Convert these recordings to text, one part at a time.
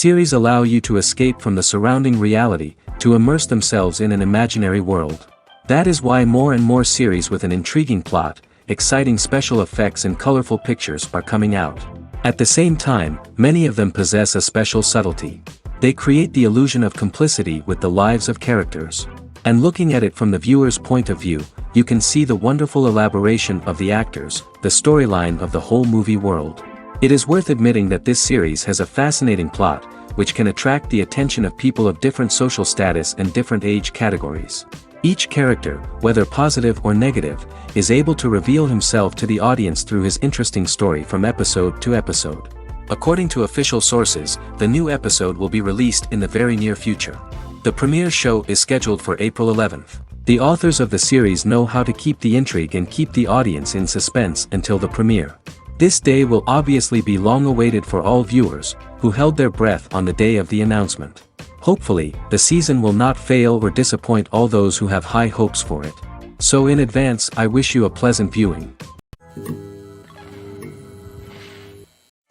Series allow you to escape from the surrounding reality, to immerse themselves in an imaginary world. That is why more and more series with an intriguing plot, exciting special effects and colorful pictures are coming out. At the same time, many of them possess a special subtlety. They create the illusion of complicity with the lives of characters. And looking at it from the viewer's point of view, you can see the wonderful elaboration of the actors, the storyline of the whole movie world. It is worth admitting that this series has a fascinating plot, which can attract the attention of people of different social status and different age categories. Each character, whether positive or negative, is able to reveal himself to the audience through his interesting story from episode to episode. According to official sources, the new episode will be released in the very near future. The premiere show is scheduled for April 11th. The authors of the series know how to keep the intrigue and keep the audience in suspense until the premiere. This day will obviously be long awaited for all viewers, who held their breath on the day of the announcement. Hopefully, the season will not fail or disappoint all those who have high hopes for it. So in advance, I wish you a pleasant viewing.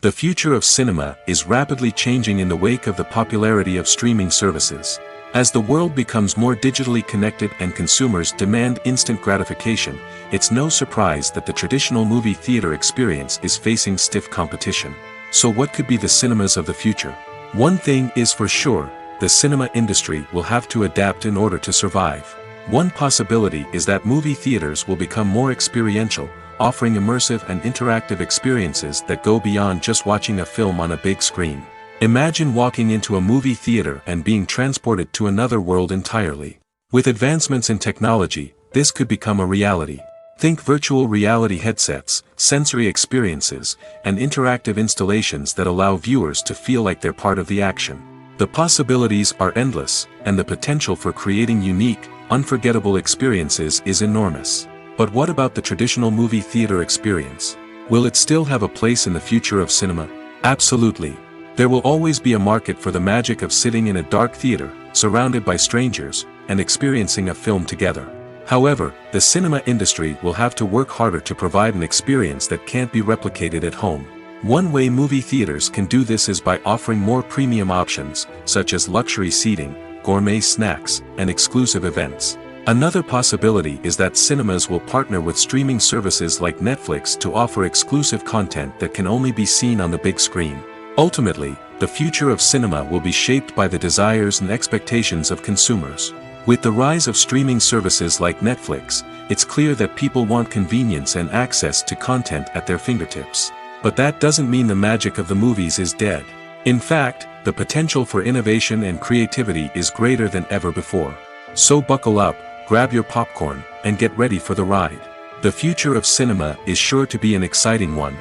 The future of cinema is rapidly changing in the wake of the popularity of streaming services. As the world becomes more digitally connected and consumers demand instant gratification, it's no surprise that the traditional movie theater experience is facing stiff competition. So what could be the cinemas of the future? One thing is for sure, the cinema industry will have to adapt in order to survive. One possibility is that movie theaters will become more experiential, offering immersive and interactive experiences that go beyond just watching a film on a big screen. Imagine walking into a movie theater and being transported to another world entirely. With advancements in technology, this could become a reality. Think virtual reality headsets, sensory experiences, and interactive installations that allow viewers to feel like they're part of the action. The possibilities are endless, and the potential for creating unique, unforgettable experiences is enormous. But what about the traditional movie theater experience? Will it still have a place in the future of cinema? Absolutely. There will always be a market for the magic of sitting in a dark theater, surrounded by strangers, and experiencing a film together. However, the cinema industry will have to work harder to provide an experience that can't be replicated at home. One way movie theaters can do this is by offering more premium options, such as luxury seating, gourmet snacks, and exclusive events. Another possibility is that cinemas will partner with streaming services like Netflix to offer exclusive content that can only be seen on the big screen. Ultimately, the future of cinema will be shaped by the desires and expectations of consumers. With the rise of streaming services like Netflix, it's clear that people want convenience and access to content at their fingertips. But that doesn't mean the magic of the movies is dead. In fact, the potential for innovation and creativity is greater than ever before. So buckle up, grab your popcorn, and get ready for the ride. The future of cinema is sure to be an exciting one.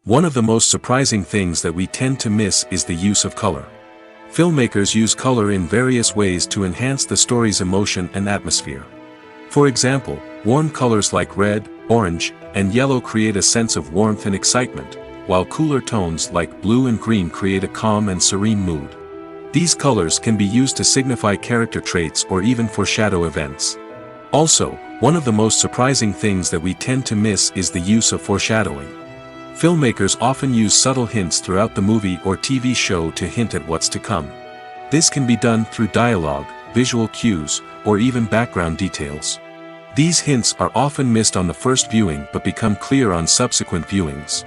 One of the most surprising things that we tend to miss is the use of color. Filmmakers use color in various ways to enhance the story's emotion and atmosphere. For example, warm colors like red, orange, and yellow create a sense of warmth and excitement, while cooler tones like blue and green create a calm and serene mood. These colors can be used to signify character traits or even foreshadow events. Also, one of the most surprising things that we tend to miss is the use of foreshadowing. Filmmakers often use subtle hints throughout the movie or TV show to hint at what's to come. This can be done through dialogue, visual cues, or even background details. These hints are often missed on the first viewing but become clear on subsequent viewings.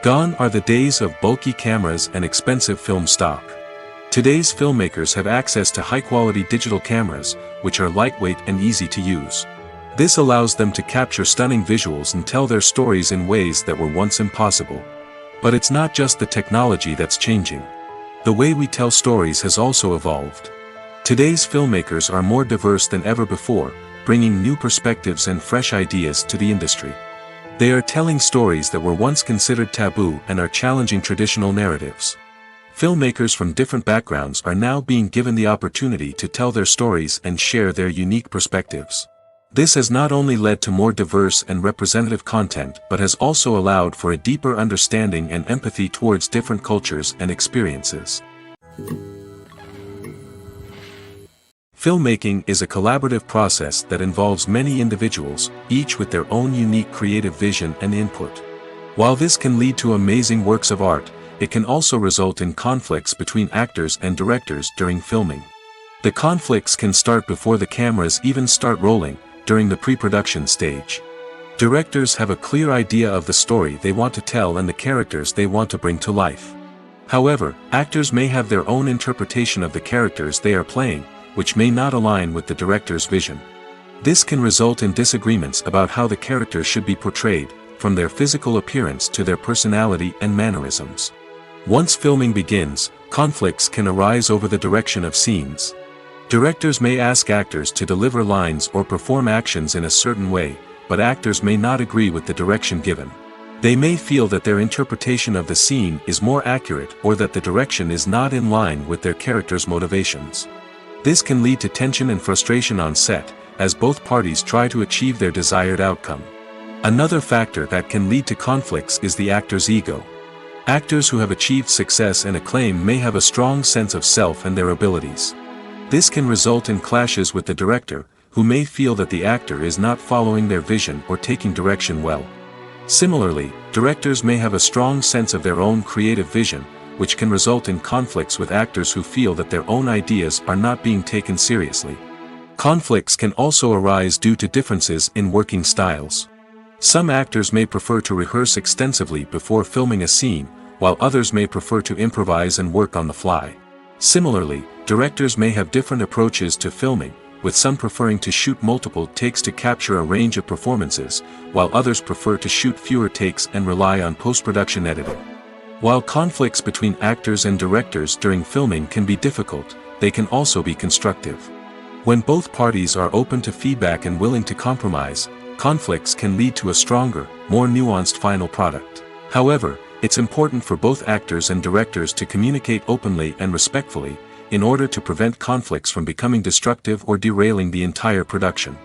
Gone are the days of bulky cameras and expensive film stock. Today's filmmakers have access to high-quality digital cameras, which are lightweight and easy to use. This allows them to capture stunning visuals and tell their stories in ways that were once impossible. But it's not just the technology that's changing. The way we tell stories has also evolved. Today's filmmakers are more diverse than ever before, bringing new perspectives and fresh ideas to the industry. They are telling stories that were once considered taboo and are challenging traditional narratives. Filmmakers from different backgrounds are now being given the opportunity to tell their stories and share their unique perspectives. This has not only led to more diverse and representative content but has also allowed for a deeper understanding and empathy towards different cultures and experiences. Filmmaking is a collaborative process that involves many individuals, each with their own unique creative vision and input. While this can lead to amazing works of art, it can also result in conflicts between actors and directors during filming. The conflicts can start before the cameras even start rolling, during the pre-production stage. Directors have a clear idea of the story they want to tell and the characters they want to bring to life. However, actors may have their own interpretation of the characters they are playing, which may not align with the director's vision. This can result in disagreements about how the characters should be portrayed, from their physical appearance to their personality and mannerisms. Once filming begins, conflicts can arise over the direction of scenes. Directors may ask actors to deliver lines or perform actions in a certain way, but actors may not agree with the direction given. They may feel that their interpretation of the scene is more accurate or that the direction is not in line with their character's motivations. This can lead to tension and frustration on set, as both parties try to achieve their desired outcome. Another factor that can lead to conflicts is the actor's ego. Actors who have achieved success and acclaim may have a strong sense of self and their abilities. This can result in clashes with the director, who may feel that the actor is not following their vision or taking direction well. Similarly, directors may have a strong sense of their own creative vision, which can result in conflicts with actors who feel that their own ideas are not being taken seriously. Conflicts can also arise due to differences in working styles. Some actors may prefer to rehearse extensively before filming a scene, while others may prefer to improvise and work on the fly. Similarly, directors may have different approaches to filming, with some preferring to shoot multiple takes to capture a range of performances, while others prefer to shoot fewer takes and rely on post-production editing. While conflicts between actors and directors during filming can be difficult, they can also be constructive. When both parties are open to feedback and willing to compromise, conflicts can lead to a stronger, more nuanced final product. However, it's important for both actors and directors to communicate openly and respectfully, in order to prevent conflicts from becoming destructive or derailing the entire production.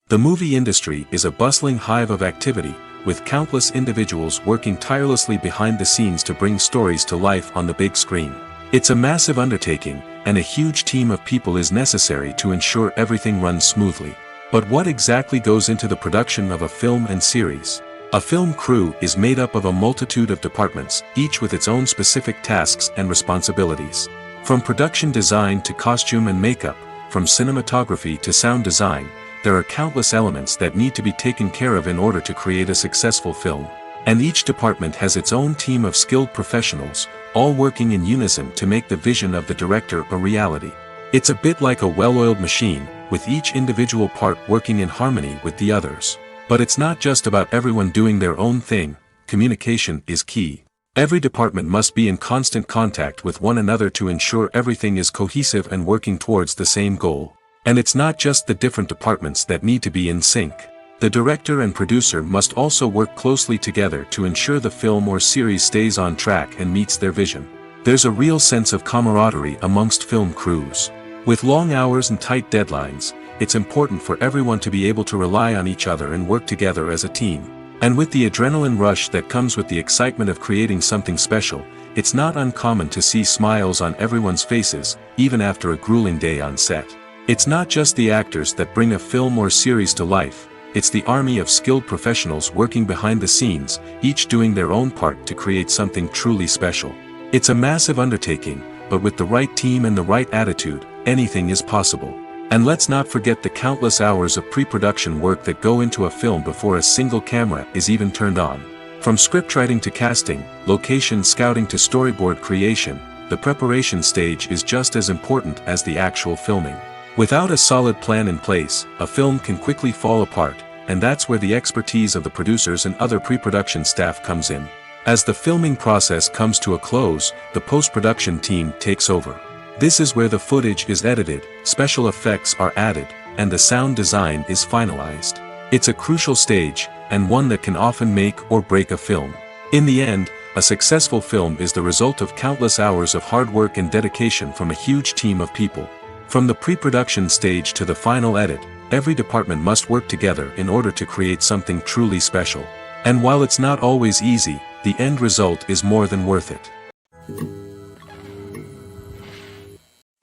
The movie industry is a bustling hive of activity, with countless individuals working tirelessly behind the scenes to bring stories to life on the big screen. It's a massive undertaking, and a huge team of people is necessary to ensure everything runs smoothly. But what exactly goes into the production of a film and series? A film crew is made up of a multitude of departments, each with its own specific tasks and responsibilities. From production design to costume and makeup, from cinematography to sound design, there are countless elements that need to be taken care of in order to create a successful film. And each department has its own team of skilled professionals, all working in unison to make the vision of the director a reality. It's a bit like a well-oiled machine, with each individual part working in harmony with the others. But it's not just about everyone doing their own thing. Communication is key. Every department must be in constant contact with one another to ensure everything is cohesive and working towards the same goal. And it's not just the different departments that need to be in sync. The director and producer must also work closely together to ensure the film or series stays on track and meets their vision. There's a real sense of camaraderie amongst film crews. With long hours and tight deadlines, it's important for everyone to be able to rely on each other and work together as a team. And with the adrenaline rush that comes with the excitement of creating something special, it's not uncommon to see smiles on everyone's faces, even after a grueling day on set. It's not just the actors that bring a film or series to life, it's the army of skilled professionals working behind the scenes, each doing their own part to create something truly special. It's a massive undertaking, but with the right team and the right attitude, anything is possible. And let's not forget the countless hours of pre-production work that go into a film before a single camera is even turned on. From scriptwriting to casting, location scouting to storyboard creation, the preparation stage is just as important as the actual filming. Without a solid plan in place, a film can quickly fall apart, and that's where the expertise of the producers and other pre-production staff comes in. As the filming process comes to a close, the post-production team takes over. This is where the footage is edited, special effects are added, and the sound design is finalized. It's a crucial stage, and one that can often make or break a film. In the end, a successful film is the result of countless hours of hard work and dedication from a huge team of people. From the pre-production stage to the final edit, every department must work together in order to create something truly special. And while it's not always easy, the end result is more than worth it.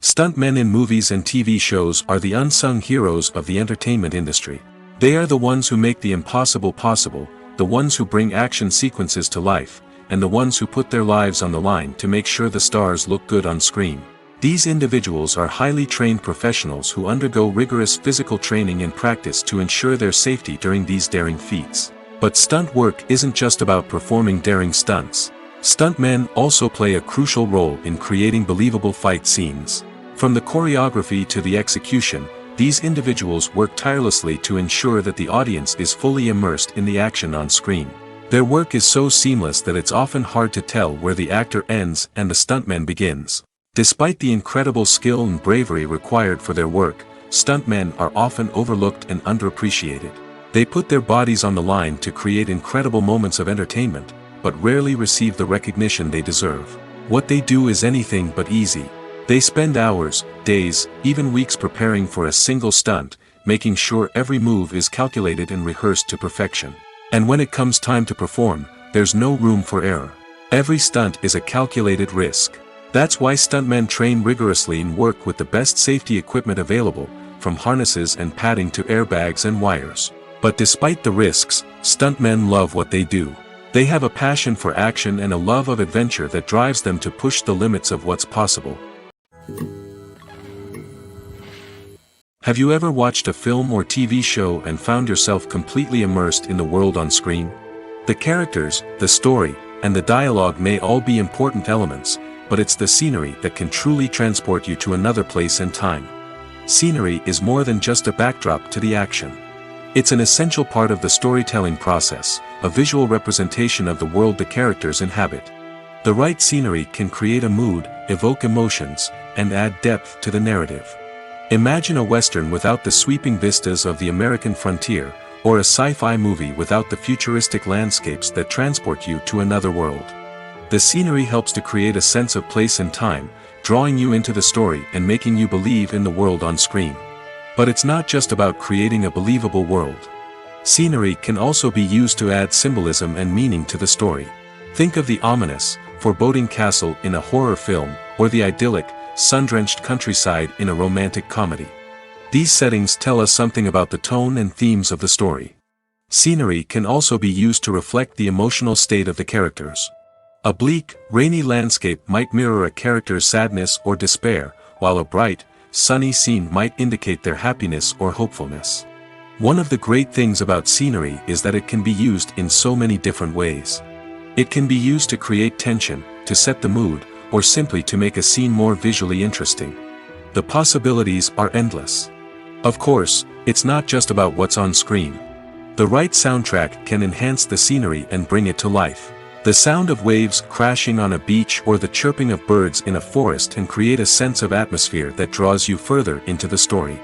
Stuntmen in movies and TV shows are the unsung heroes of the entertainment industry. They are the ones who make the impossible possible, the ones who bring action sequences to life, and the ones who put their lives on the line to make sure the stars look good on screen. These individuals are highly trained professionals who undergo rigorous physical training and practice to ensure their safety during these daring feats. But stunt work isn't just about performing daring stunts. Stuntmen also play a crucial role in creating believable fight scenes. From the choreography to the execution, these individuals work tirelessly to ensure that the audience is fully immersed in the action on screen. Their work is so seamless that it's often hard to tell where the actor ends and the stuntman begins. Despite the incredible skill and bravery required for their work, stuntmen are often overlooked and underappreciated. They put their bodies on the line to create incredible moments of entertainment, but rarely receive the recognition they deserve. What they do is anything but easy. They spend hours, days, even weeks preparing for a single stunt, making sure every move is calculated and rehearsed to perfection. And when it comes time to perform, there's no room for error. Every stunt is a calculated risk. That's why stuntmen train rigorously and work with the best safety equipment available, from harnesses and padding to airbags and wires. But despite the risks, stuntmen love what they do. They have a passion for action and a love of adventure that drives them to push the limits of what's possible. Have you ever watched a film or TV show and found yourself completely immersed in the world on screen? The characters, the story, and the dialogue may all be important elements, but it's the scenery that can truly transport you to another place and time. Scenery is more than just a backdrop to the action. It's an essential part of the storytelling process, a visual representation of the world the characters inhabit. The right scenery can create a mood, evoke emotions, and add depth to the narrative. Imagine a Western without the sweeping vistas of the American frontier, or a sci-fi movie without the futuristic landscapes that transport you to another world. The scenery helps to create a sense of place and time, drawing you into the story and making you believe in the world on screen. But it's not just about creating a believable world. Scenery can also be used to add symbolism and meaning to the story. Think of the ominous, foreboding castle in a horror film, or the idyllic, sun-drenched countryside in a romantic comedy. These settings tell us something about the tone and themes of the story. Scenery can also be used to reflect the emotional state of the characters. A bleak, rainy landscape might mirror a character's sadness or despair, while a bright, sunny scene might indicate their happiness or hopefulness. One of the great things about scenery is that it can be used in so many different ways. It can be used to create tension, to set the mood, or simply to make a scene more visually interesting. The possibilities are endless. Of course, it's not just about what's on screen. The right soundtrack can enhance the scenery and bring it to life. The sound of waves crashing on a beach or the chirping of birds in a forest can create a sense of atmosphere that draws you further into the story.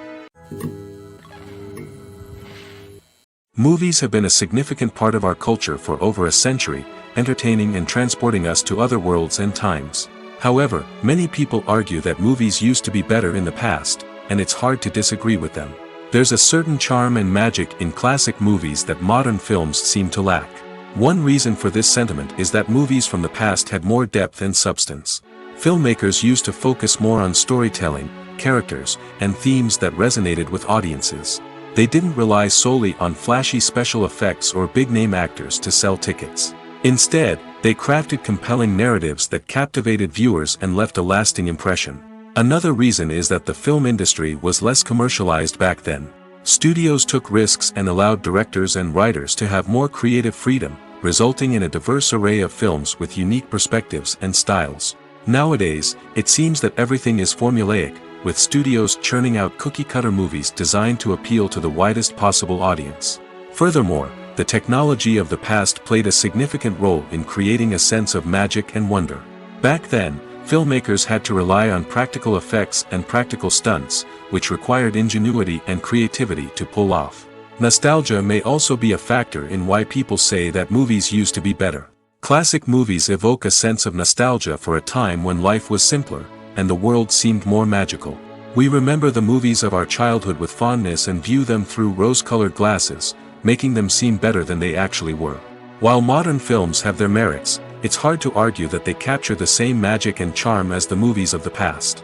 Movies have been a significant part of our culture for over a century, entertaining and transporting us to other worlds and times. However, many people argue that movies used to be better in the past, and it's hard to disagree with them. There's a certain charm and magic in classic movies that modern films seem to lack. One reason for this sentiment is that movies from the past had more depth and substance. Filmmakers used to focus more on storytelling, characters, and themes that resonated with audiences. They didn't rely solely on flashy special effects or big-name actors to sell tickets. Instead, they crafted compelling narratives that captivated viewers and left a lasting impression. Another reason is that the film industry was less commercialized back then. Studios took risks and allowed directors and writers to have more creative freedom, resulting in a diverse array of films with unique perspectives and styles. Nowadays, it seems that everything is formulaic, with studios churning out cookie-cutter movies designed to appeal to the widest possible audience. Furthermore, the technology of the past played a significant role in creating a sense of magic and wonder. Back then, filmmakers had to rely on practical effects and practical stunts, which required ingenuity and creativity to pull off. Nostalgia may also be a factor in why people say that movies used to be better. Classic movies evoke a sense of nostalgia for a time when life was simpler, and the world seemed more magical. We remember the movies of our childhood with fondness and view them through rose-colored glasses, making them seem better than they actually were. While modern films have their merits, it's hard to argue that they capture the same magic and charm as the movies of the past.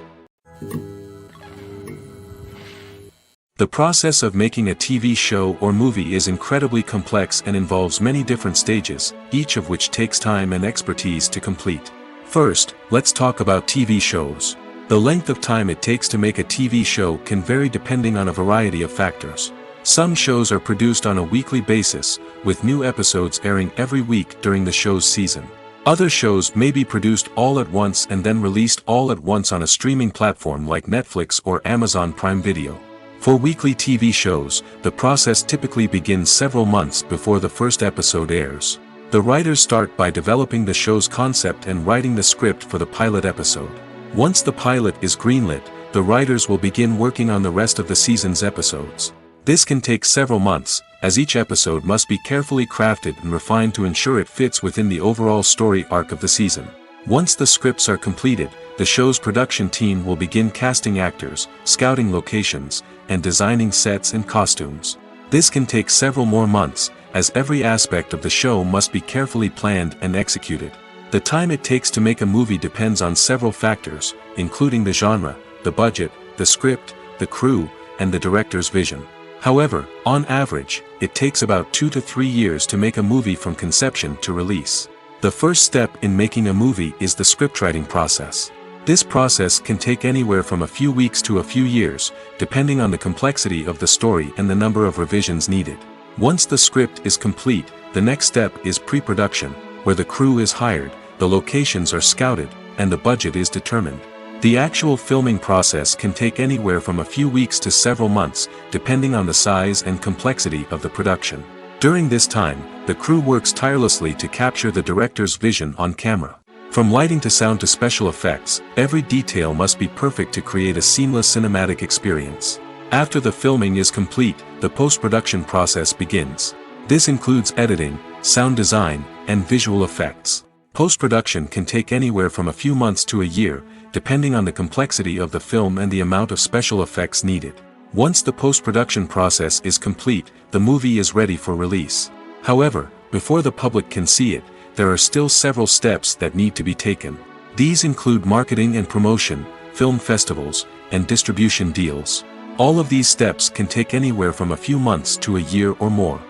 The process of making a TV show or movie is incredibly complex and involves many different stages, each of which takes time and expertise to complete. First, let's talk about TV shows. The length of time it takes to make a TV show can vary depending on a variety of factors. Some shows are produced on a weekly basis, with new episodes airing every week during the show's season. Other shows may be produced all at once and then released all at once on a streaming platform like Netflix or Amazon Prime Video. For weekly TV shows, the process typically begins several months before the first episode airs. The writers start by developing the show's concept and writing the script for the pilot episode. Once the pilot is greenlit, the writers will begin working on the rest of the season's episodes. This can take several months, as each episode must be carefully crafted and refined to ensure it fits within the overall story arc of the season. Once the scripts are completed, the show's production team will begin casting actors, scouting locations, and designing sets and costumes. This can take several more months, as every aspect of the show must be carefully planned and executed. The time it takes to make a movie depends on several factors, including the genre, the budget, the script, the crew, and the director's vision. However, on average, it takes about 2 to 3 years to make a movie from conception to release. The first step in making a movie is the scriptwriting process. This process can take anywhere from a few weeks to a few years, depending on the complexity of the story and the number of revisions needed. Once the script is complete, the next step is pre-production, where the crew is hired, the locations are scouted, and the budget is determined. The actual filming process can take anywhere from a few weeks to several months, depending on the size and complexity of the production. During this time, the crew works tirelessly to capture the director's vision on camera. From lighting to sound to special effects, every detail must be perfect to create a seamless cinematic experience. After the filming is complete, the post-production process begins. This includes editing, sound design, and visual effects. Post-production can take anywhere from a few months to a year, depending on the complexity of the film and the amount of special effects needed. Once the post-production process is complete, the movie is ready for release. However, before the public can see it, there are still several steps that need to be taken. These include marketing and promotion, film festivals, and distribution deals. All of these steps can take anywhere from a few months to a year or more.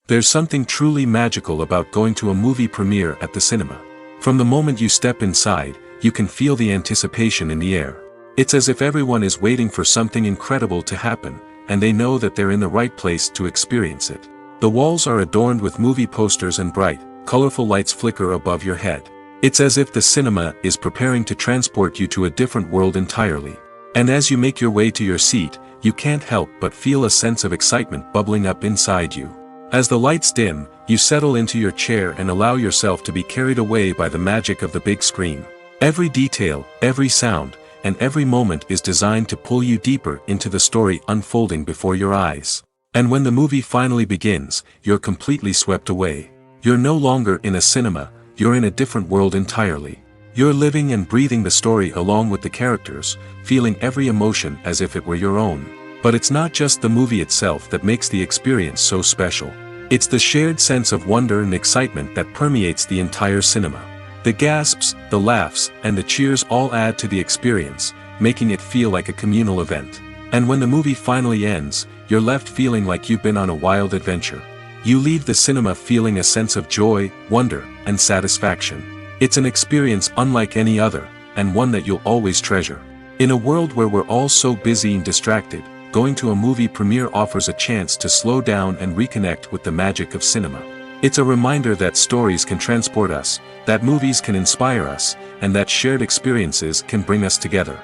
There's something truly magical about going to a movie premiere at the cinema. From the moment you step inside, you can feel the anticipation in the air. It's as if everyone is waiting for something incredible to happen, and they know that they're in the right place to experience it. The walls are adorned with movie posters and bright, colorful lights flicker above your head. It's as if the cinema is preparing to transport you to a different world entirely. And as you make your way to your seat, you can't help but feel a sense of excitement bubbling up inside you. As the lights dim, you settle into your chair and allow yourself to be carried away by the magic of the big screen. Every detail, every sound, and every moment is designed to pull you deeper into the story unfolding before your eyes. And when the movie finally begins, you're completely swept away. You're no longer in a cinema, you're in a different world entirely. You're living and breathing the story along with the characters, feeling every emotion as if it were your own. But it's not just the movie itself that makes the experience so special. It's the shared sense of wonder and excitement that permeates the entire cinema. The gasps, the laughs, and the cheers all add to the experience, making it feel like a communal event. And when the movie finally ends, you're left feeling like you've been on a wild adventure. You leave the cinema feeling a sense of joy, wonder, and satisfaction. It's an experience unlike any other, and one that you'll always treasure. In a world where we're all so busy and distracted, going to a movie premiere offers a chance to slow down and reconnect with the magic of cinema. It's a reminder that stories can transport us, that movies can inspire us, and that shared experiences can bring us together.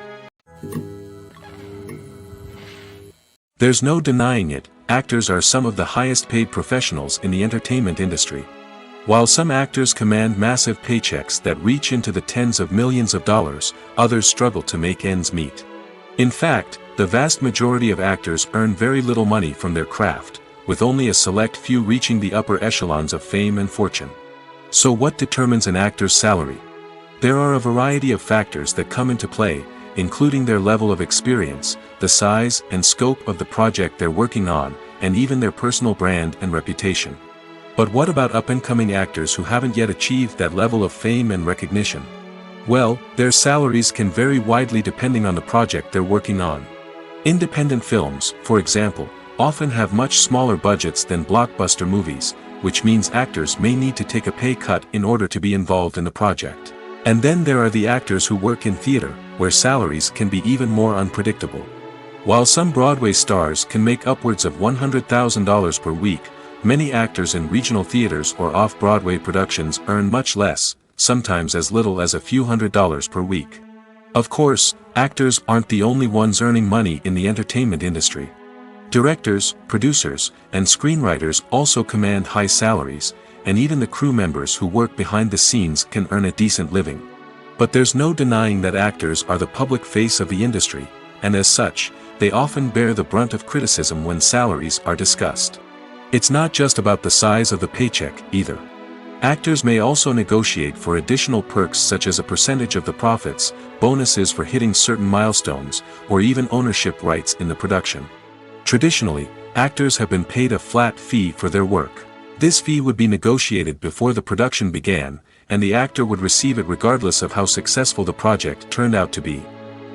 There's no denying it, actors are some of the highest paid professionals in the entertainment industry. While some actors command massive paychecks that reach into the tens of millions of dollars, others struggle to make ends meet. In fact, the vast majority of actors earn very little money from their craft, with only a select few reaching the upper echelons of fame and fortune. So what determines an actor's salary? There are a variety of factors that come into play, including their level of experience, the size and scope of the project they're working on, and even their personal brand and reputation. But what about up-and-coming actors who haven't yet achieved that level of fame and recognition? Well, their salaries can vary widely depending on the project they're working on. Independent films, for example, often have much smaller budgets than blockbuster movies, which means actors may need to take a pay cut in order to be involved in the project. And then there are the actors who work in theater, where salaries can be even more unpredictable. While some Broadway stars can make upwards of $100,000 per week, many actors in regional theaters or off-Broadway productions earn much less, sometimes as little as a few $100s per week. Of course, actors aren't the only ones earning money in the entertainment industry. Directors, producers, and screenwriters also command high salaries, and even the crew members who work behind the scenes can earn a decent living. But there's no denying that actors are the public face of the industry, and as such, they often bear the brunt of criticism when salaries are discussed. It's not just about the size of the paycheck, either. Actors may also negotiate for additional perks such as a percentage of the profits, bonuses for hitting certain milestones, or even ownership rights in the production. Traditionally, actors have been paid a flat fee for their work. This fee would be negotiated before the production began, and the actor would receive it regardless of how successful the project turned out to be.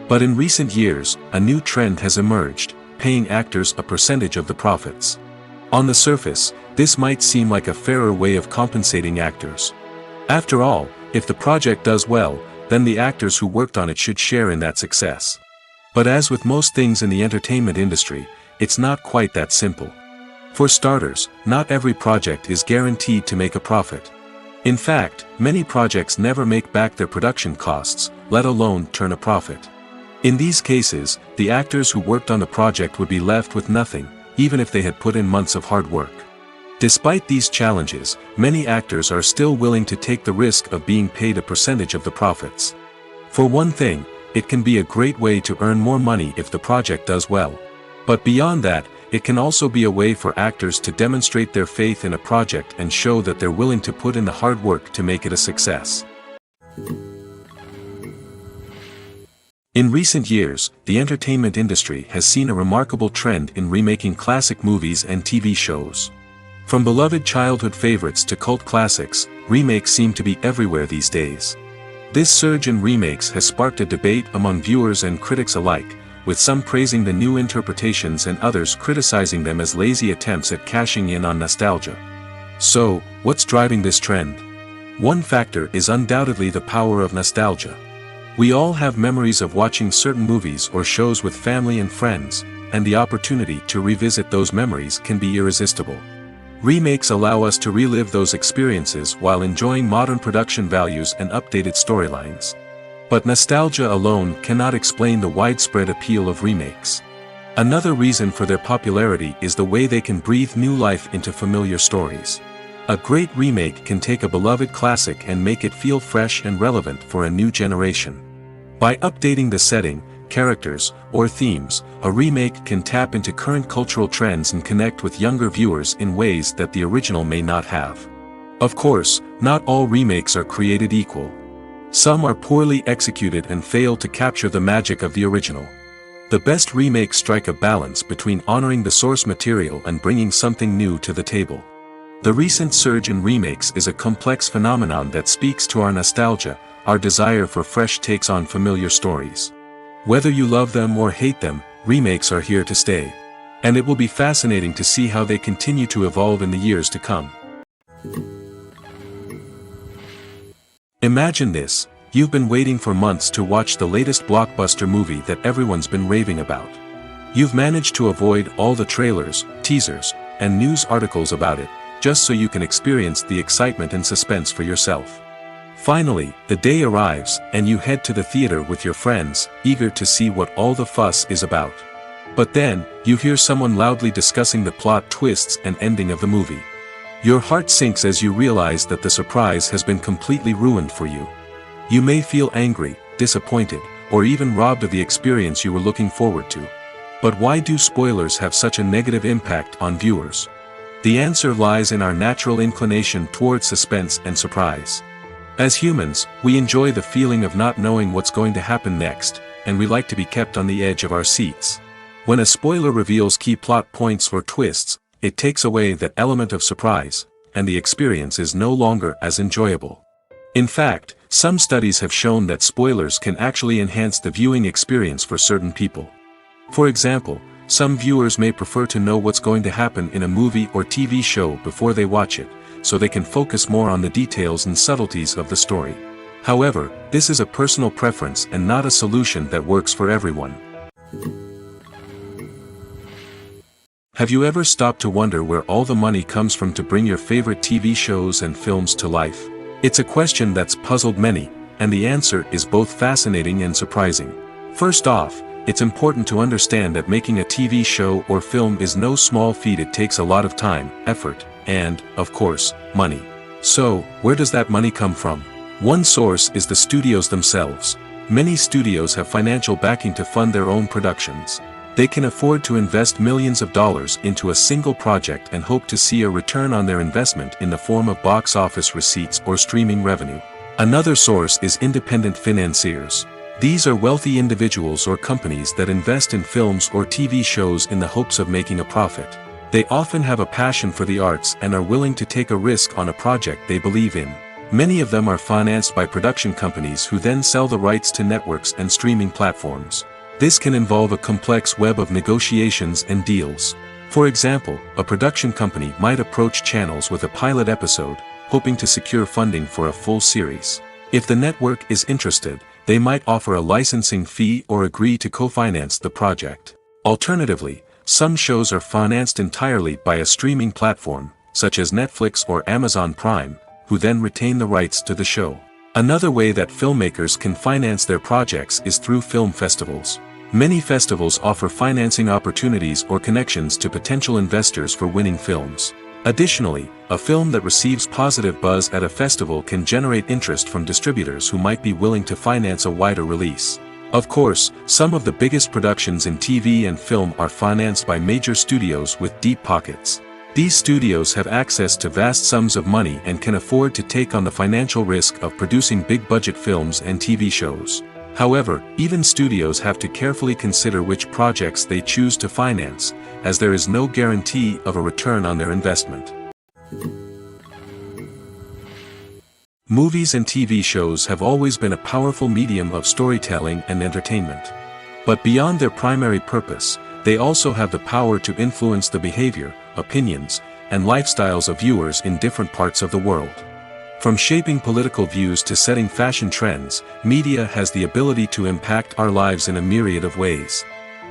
But in recent years, a new trend has emerged, paying actors a percentage of the profits. On the surface, this might seem like a fairer way of compensating actors. After all, if the project does well, then the actors who worked on it should share in that success. But as with most things in the entertainment industry, it's not quite that simple. For starters, not every project is guaranteed to make a profit. In fact, many projects never make back their production costs, let alone turn a profit. In these cases, the actors who worked on the project would be left with nothing, even if they had put in months of hard work. Despite these challenges, many actors are still willing to take the risk of being paid a percentage of the profits. For one thing, it can be a great way to earn more money if the project does well. But beyond that, it can also be a way for actors to demonstrate their faith in a project and show that they're willing to put in the hard work to make it a success. In recent years, the entertainment industry has seen a remarkable trend in remaking classic movies and TV shows. From beloved childhood favorites to cult classics, remakes seem to be everywhere these days. This surge in remakes has sparked a debate among viewers and critics alike, with some praising the new interpretations and others criticizing them as lazy attempts at cashing in on nostalgia. So, what's driving this trend? One factor is undoubtedly the power of nostalgia. We all have memories of watching certain movies or shows with family and friends, and the opportunity to revisit those memories can be irresistible. Remakes allow us to relive those experiences while enjoying modern production values and updated storylines. But nostalgia alone cannot explain the widespread appeal of remakes. Another reason for their popularity is the way they can breathe new life into familiar stories. A great remake can take a beloved classic and make it feel fresh and relevant for a new generation. By updating the setting, characters, or themes, a remake can tap into current cultural trends and connect with younger viewers in ways that the original may not have. Of course, not all remakes are created equal. Some are poorly executed and fail to capture the magic of the original. The best remakes strike a balance between honoring the source material and bringing something new to the table. The recent surge in remakes is a complex phenomenon that speaks to our nostalgia, our desire for fresh takes on familiar stories. Whether you love them or hate them, remakes are here to stay. And it will be fascinating to see how they continue to evolve in the years to come. Imagine this, you've been waiting for months to watch the latest blockbuster movie that everyone's been raving about. You've managed to avoid all the trailers, teasers, and news articles about it, just so you can experience the excitement and suspense for yourself. Finally, the day arrives, and you head to the theater with your friends, eager to see what all the fuss is about. But then, you hear someone loudly discussing the plot twists and ending of the movie. Your heart sinks as you realize that the surprise has been completely ruined for you. You may feel angry, disappointed, or even robbed of the experience you were looking forward to. But why do spoilers have such a negative impact on viewers? The answer lies in our natural inclination toward suspense and surprise. As humans, we enjoy the feeling of not knowing what's going to happen next, and we like to be kept on the edge of our seats. When a spoiler reveals key plot points or twists, it takes away that element of surprise, and the experience is no longer as enjoyable. In fact, some studies have shown that spoilers can actually enhance the viewing experience for certain people. For example, some viewers may prefer to know what's going to happen in a movie or TV show before they watch it, so they can focus more on the details and subtleties of the story. However, this is a personal preference and not a solution that works for everyone. Have you ever stopped to wonder where all the money comes from to bring your favorite TV shows and films to life? It's a question that's puzzled many, and the answer is both fascinating and surprising. First off, it's important to understand that making a TV show or film is no small feat. It takes a lot of time, effort, and, of course, money. So, where does that money come from? One source is the studios themselves. Many studios have financial backing to fund their own productions. They can afford to invest millions of dollars into a single project and hope to see a return on their investment in the form of box office receipts or streaming revenue. Another source is independent financiers. These are wealthy individuals or companies that invest in films or TV shows in the hopes of making a profit. They often have a passion for the arts and are willing to take a risk on a project they believe in. Many of them are financed by production companies who then sell the rights to networks and streaming platforms. This can involve a complex web of negotiations and deals. For example, a production company might approach channels with a pilot episode, hoping to secure funding for a full series. If the network is interested, they might offer a licensing fee or agree to co-finance the project. Alternatively, some shows are financed entirely by a streaming platform, such as Netflix or Amazon Prime, who then retain the rights to the show. Another way that filmmakers can finance their projects is through film festivals. Many festivals offer financing opportunities or connections to potential investors for winning films. Additionally, a film that receives positive buzz at a festival can generate interest from distributors who might be willing to finance a wider release. Of course, some of the biggest productions in TV and film are financed by major studios with deep pockets. These studios have access to vast sums of money and can afford to take on the financial risk of producing big-budget films and TV shows. However, even studios have to carefully consider which projects they choose to finance, as there is no guarantee of a return on their investment. Movies and TV shows have always been a powerful medium of storytelling and entertainment. But beyond their primary purpose, they also have the power to influence the behavior, opinions, and lifestyles of viewers in different parts of the world. From shaping political views to setting fashion trends, media has the ability to impact our lives in a myriad of ways.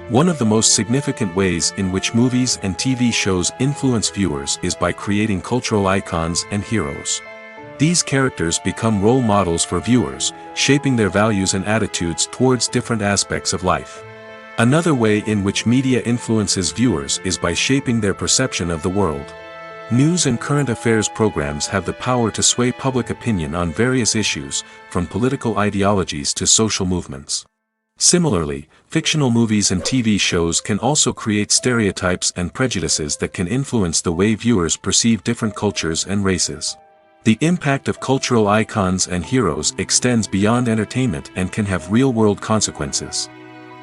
One of the most significant ways in which movies and TV shows influence viewers is by creating cultural icons and heroes. These characters become role models for viewers, shaping their values and attitudes towards different aspects of life. Another way in which media influences viewers is by shaping their perception of the world. News and current affairs programs have the power to sway public opinion on various issues, from political ideologies to social movements. Similarly, fictional movies and TV shows can also create stereotypes and prejudices that can influence the way viewers perceive different cultures and races. The impact of cultural icons and heroes extends beyond entertainment and can have real-world consequences.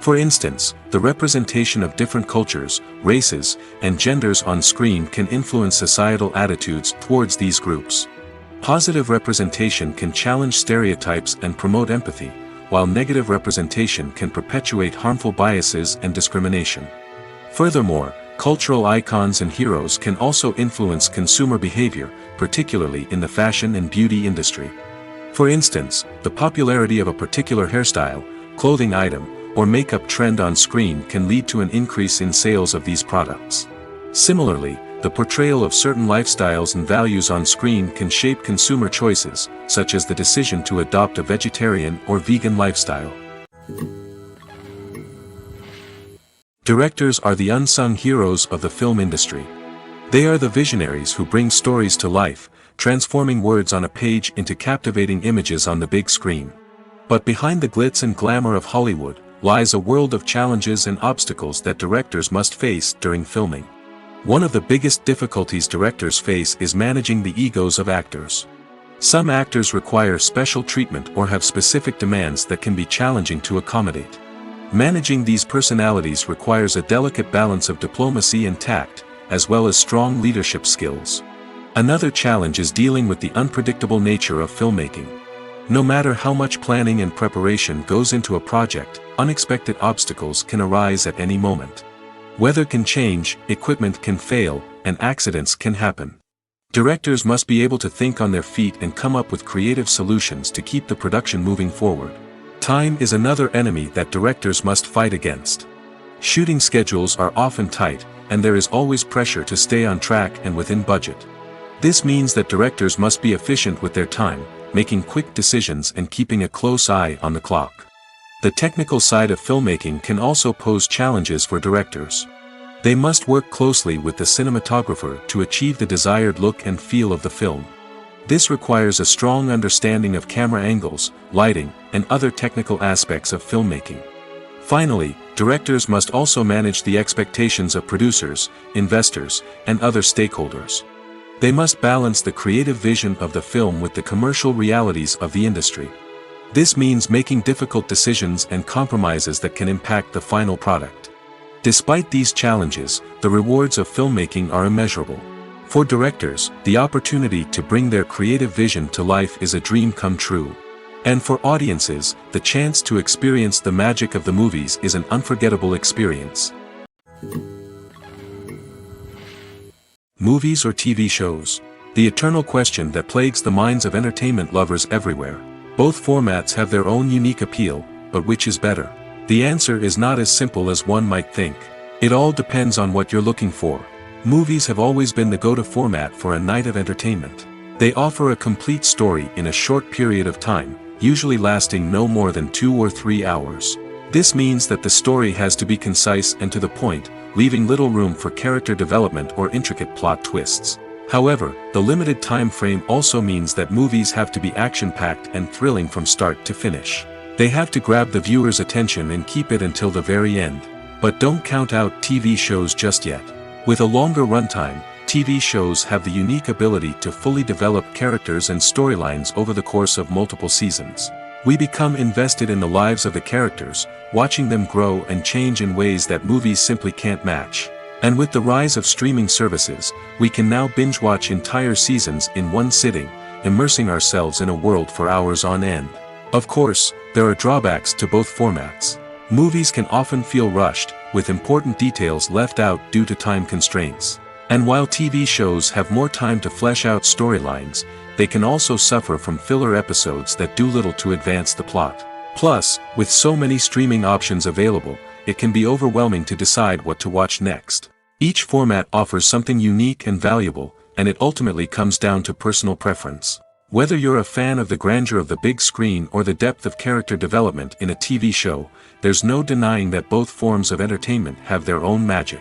For instance, the representation of different cultures, races, and genders on screen can influence societal attitudes towards these groups. Positive representation can challenge stereotypes and promote empathy, while negative representation can perpetuate harmful biases and discrimination. Furthermore, cultural icons and heroes can also influence consumer behavior, particularly in the fashion and beauty industry. For instance, the popularity of a particular hairstyle, clothing item, or makeup trend on screen can lead to an increase in sales of these products. Similarly, the portrayal of certain lifestyles and values on screen can shape consumer choices, such as the decision to adopt a vegetarian or vegan lifestyle. Directors are the unsung heroes of the film industry. They are the visionaries who bring stories to life, transforming words on a page into captivating images on the big screen. But behind the glitz and glamour of Hollywood lies a world of challenges and obstacles that directors must face during filming. One of the biggest difficulties directors face is managing the egos of actors. Some actors require special treatment or have specific demands that can be challenging to accommodate. Managing these personalities requires a delicate balance of diplomacy and tact, as well as strong leadership skills. Another challenge is dealing with the unpredictable nature of filmmaking. No matter how much planning and preparation goes into a project, unexpected obstacles can arise at any moment. Weather can change, equipment can fail, and accidents can happen. Directors must be able to think on their feet and come up with creative solutions to keep the production moving forward. Time is another enemy that directors must fight against. Shooting schedules are often tight, and there is always pressure to stay on track and within budget. This means that directors must be efficient with their time, making quick decisions and keeping a close eye on the clock. The technical side of filmmaking can also pose challenges for directors. They must work closely with the cinematographer to achieve the desired look and feel of the film. This requires a strong understanding of camera angles, lighting, and other technical aspects of filmmaking. Finally, directors must also manage the expectations of producers, investors, and other stakeholders. They must balance the creative vision of the film with the commercial realities of the industry. This means making difficult decisions and compromises that can impact the final product. Despite these challenges, the rewards of filmmaking are immeasurable. For directors, the opportunity to bring their creative vision to life is a dream come true. And for audiences, the chance to experience the magic of the movies is an unforgettable experience. Movies or TV shows? The eternal question that plagues the minds of entertainment lovers everywhere. Both formats have their own unique appeal, but which is better? The answer is not as simple as one might think. It all depends on what you're looking for. Movies have always been the go-to format for a night of entertainment. They offer a complete story in a short period of time, usually lasting no more than 2 or 3 hours. This means that the story has to be concise and to the point, leaving little room for character development or intricate plot twists. However, the limited time frame also means that movies have to be action-packed and thrilling from start to finish. They have to grab the viewer's attention and keep it until the very end. But don't count out TV shows just yet. With a longer runtime, TV shows have the unique ability to fully develop characters and storylines over the course of multiple seasons. We become invested in the lives of the characters, watching them grow and change in ways that movies simply can't match. And with the rise of streaming services, we can now binge-watch entire seasons in one sitting, immersing ourselves in a world for hours on end. Of course, there are drawbacks to both formats. Movies can often feel rushed, with important details left out due to time constraints. And while TV shows have more time to flesh out storylines, they can also suffer from filler episodes that do little to advance the plot. Plus, with so many streaming options available, it can be overwhelming to decide what to watch next. Each format offers something unique and valuable, and it ultimately comes down to personal preference. Whether you're a fan of the grandeur of the big screen or the depth of character development in a TV show, there's no denying that both forms of entertainment have their own magic.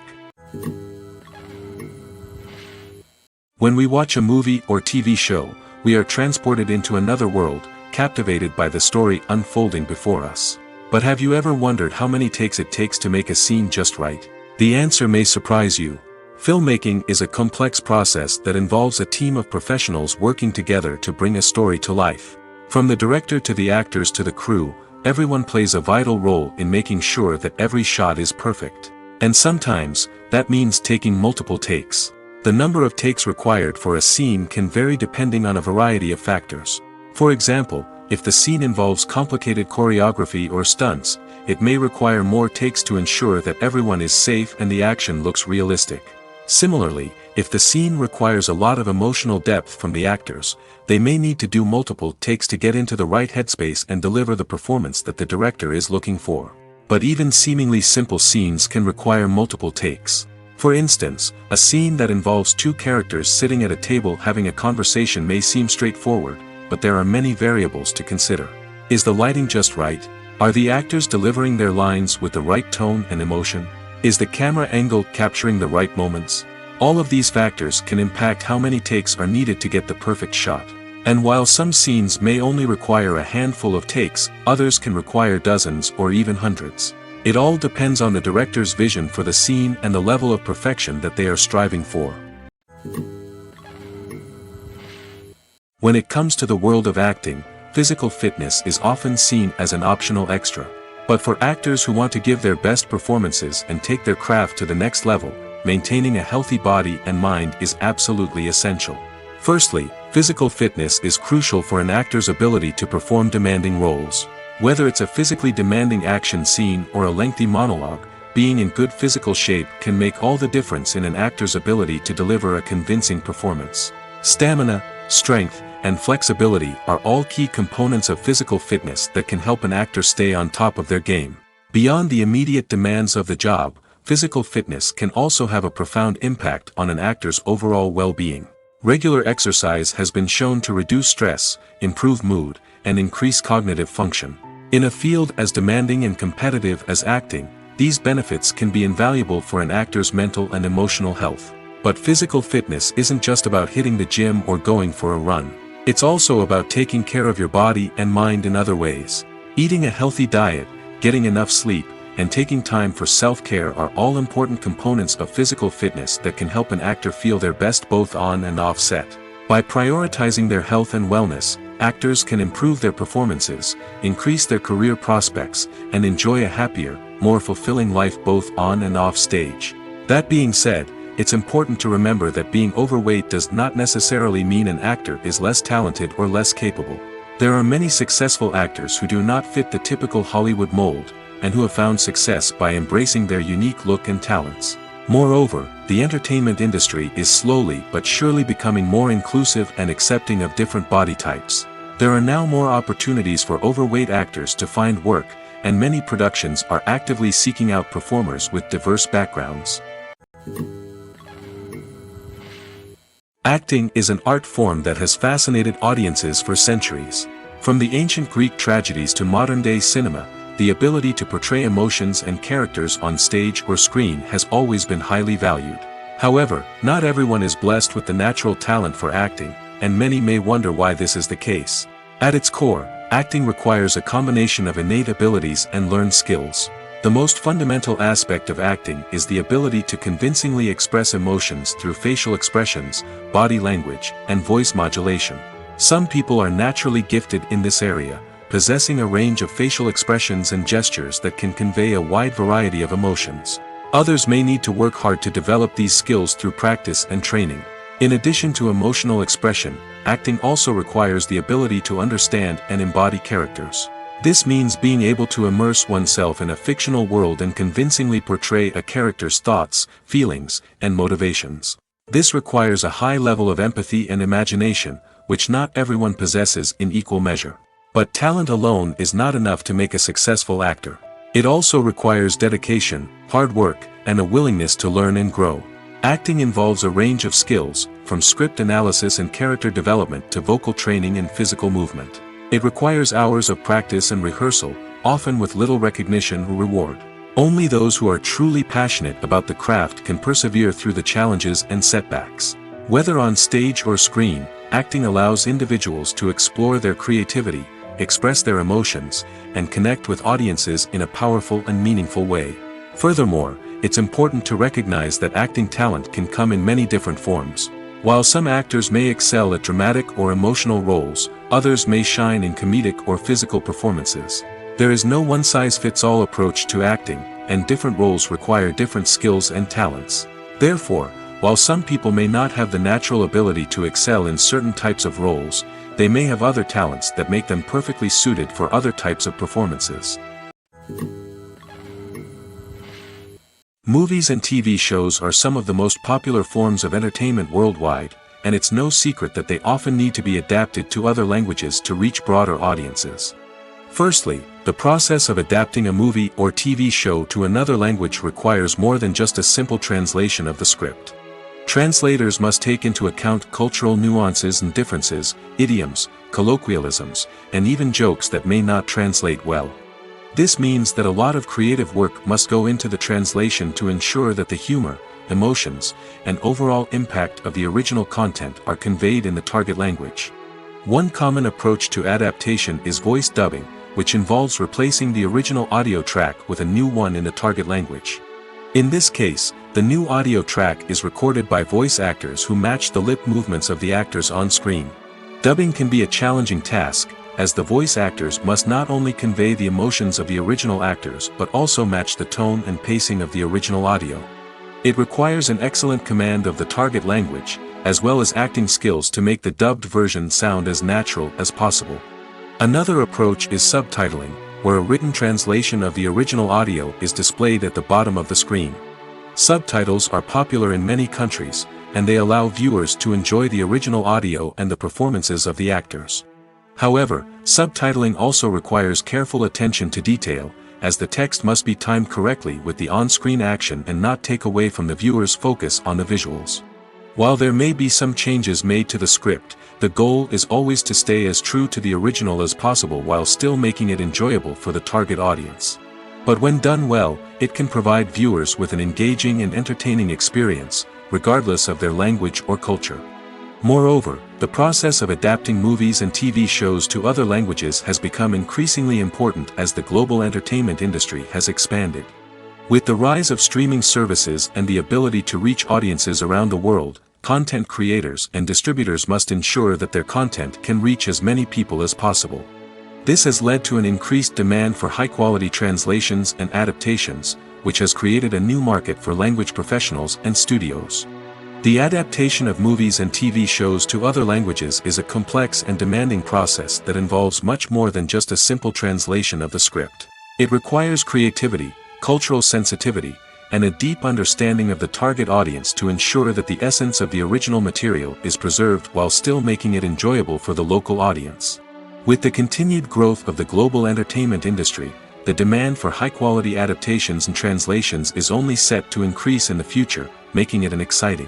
When we watch a movie or TV show, we are transported into another world, captivated by the story unfolding before us. But have you ever wondered how many takes it takes to make a scene just right? The answer may surprise you. Filmmaking is a complex process that involves a team of professionals working together to bring a story to life. From the director to the actors to the crew, everyone plays a vital role in making sure that every shot is perfect. And sometimes, that means taking multiple takes. The number of takes required for a scene can vary depending on a variety of factors. For example, if the scene involves complicated choreography or stunts, it may require more takes to ensure that everyone is safe and the action looks realistic. Similarly, if the scene requires a lot of emotional depth from the actors, they may need to do multiple takes to get into the right headspace and deliver the performance that the director is looking for. But even seemingly simple scenes can require multiple takes. For instance, a scene that involves two characters sitting at a table having a conversation may seem straightforward, but there are many variables to consider. Is the lighting just right? Are the actors delivering their lines with the right tone and emotion? Is the camera angle capturing the right moments? All of these factors can impact how many takes are needed to get the perfect shot. And while some scenes may only require a handful of takes, others can require dozens or even hundreds. It all depends on the director's vision for the scene and the level of perfection that they are striving for. When it comes to the world of acting, physical fitness is often seen as an optional extra. But for actors who want to give their best performances and take their craft to the next level, maintaining a healthy body and mind is absolutely essential. Firstly, physical fitness is crucial for an actor's ability to perform demanding roles. Whether it's a physically demanding action scene or a lengthy monologue, being in good physical shape can make all the difference in an actor's ability to deliver a convincing performance. Stamina, strength, and flexibility are all key components of physical fitness that can help an actor stay on top of their game. Beyond the immediate demands of the job, physical fitness can also have a profound impact on an actor's overall well-being. Regular exercise has been shown to reduce stress, improve mood, and increase cognitive function. In a field as demanding and competitive as acting, these benefits can be invaluable for an actor's mental and emotional health. But physical fitness isn't just about hitting the gym or going for a run. It's also about taking care of your body and mind in other ways. Eating a healthy diet, getting enough sleep, and taking time for self-care are all important components of physical fitness that can help an actor feel their best both on and off set. By prioritizing their health and wellness, actors can improve their performances, increase their career prospects, and enjoy a happier, more fulfilling life both on and off stage. That being said, it's important to remember that being overweight does not necessarily mean an actor is less talented or less capable. There are many successful actors who do not fit the typical Hollywood mold, and who have found success by embracing their unique look and talents. Moreover, the entertainment industry is slowly but surely becoming more inclusive and accepting of different body types. There are now more opportunities for overweight actors to find work, and many productions are actively seeking out performers with diverse backgrounds. Acting is an art form that has fascinated audiences for centuries. From the ancient Greek tragedies to modern-day cinema, the ability to portray emotions and characters on stage or screen has always been highly valued. However, not everyone is blessed with the natural talent for acting, and many may wonder why this is the case. At its core, acting requires a combination of innate abilities and learned skills. The most fundamental aspect of acting is the ability to convincingly express emotions through facial expressions, body language, and voice modulation. Some people are naturally gifted in this area, possessing a range of facial expressions and gestures that can convey a wide variety of emotions. Others may need to work hard to develop these skills through practice and training. In addition to emotional expression, acting also requires the ability to understand and embody characters. This means being able to immerse oneself in a fictional world and convincingly portray a character's thoughts, feelings, and motivations. This requires a high level of empathy and imagination, which not everyone possesses in equal measure. But talent alone is not enough to make a successful actor. It also requires dedication, hard work, and a willingness to learn and grow. Acting involves a range of skills, from script analysis and character development to vocal training and physical movement. It requires hours of practice and rehearsal, often with little recognition or reward. Only those who are truly passionate about the craft can persevere through the challenges and setbacks. Whether on stage or screen, acting allows individuals to explore their creativity, express their emotions, and connect with audiences in a powerful and meaningful way. Furthermore, it's important to recognize that acting talent can come in many different forms. While some actors may excel at dramatic or emotional roles, others may shine in comedic or physical performances. There is no one-size-fits-all approach to acting, and different roles require different skills and talents. Therefore, while some people may not have the natural ability to excel in certain types of roles, they may have other talents that make them perfectly suited for other types of performances. Movies and TV shows are some of the most popular forms of entertainment worldwide, and it's no secret that they often need to be adapted to other languages to reach broader audiences. Firstly, the process of adapting a movie or TV show to another language requires more than just a simple translation of the script. Translators must take into account cultural nuances and differences, idioms, colloquialisms, and even jokes that may not translate well. This means that a lot of creative work must go into the translation to ensure that the humor, emotions, and overall impact of the original content are conveyed in the target language. One common approach to adaptation is voice dubbing, which involves replacing the original audio track with a new one in the target language. In this case, the new audio track is recorded by voice actors who match the lip movements of the actors on screen. Dubbing can be a challenging task, as the voice actors must not only convey the emotions of the original actors but also match the tone and pacing of the original audio. It requires an excellent command of the target language, as well as acting skills to make the dubbed version sound as natural as possible. Another approach is subtitling, where a written translation of the original audio is displayed at the bottom of the screen. Subtitles are popular in many countries, and they allow viewers to enjoy the original audio and the performances of the actors. However, subtitling also requires careful attention to detail, as the text must be timed correctly with the on-screen action and not take away from the viewer's focus on the visuals. While there may be some changes made to the script, the goal is always to stay as true to the original as possible while still making it enjoyable for the target audience. But when done well, it can provide viewers with an engaging and entertaining experience, regardless of their language or culture. Moreover, the process of adapting movies and TV shows to other languages has become increasingly important as the global entertainment industry has expanded. With the rise of streaming services and the ability to reach audiences around the world, content creators and distributors must ensure that their content can reach as many people as possible. This has led to an increased demand for high-quality translations and adaptations, which has created a new market for language professionals and studios. The adaptation of movies and TV shows to other languages is a complex and demanding process that involves much more than just a simple translation of the script. It requires creativity, cultural sensitivity, and a deep understanding of the target audience to ensure that the essence of the original material is preserved while still making it enjoyable for the local audience. With the continued growth of the global entertainment industry, the demand for high-quality adaptations and translations is only set to increase in the future, making it an exciting.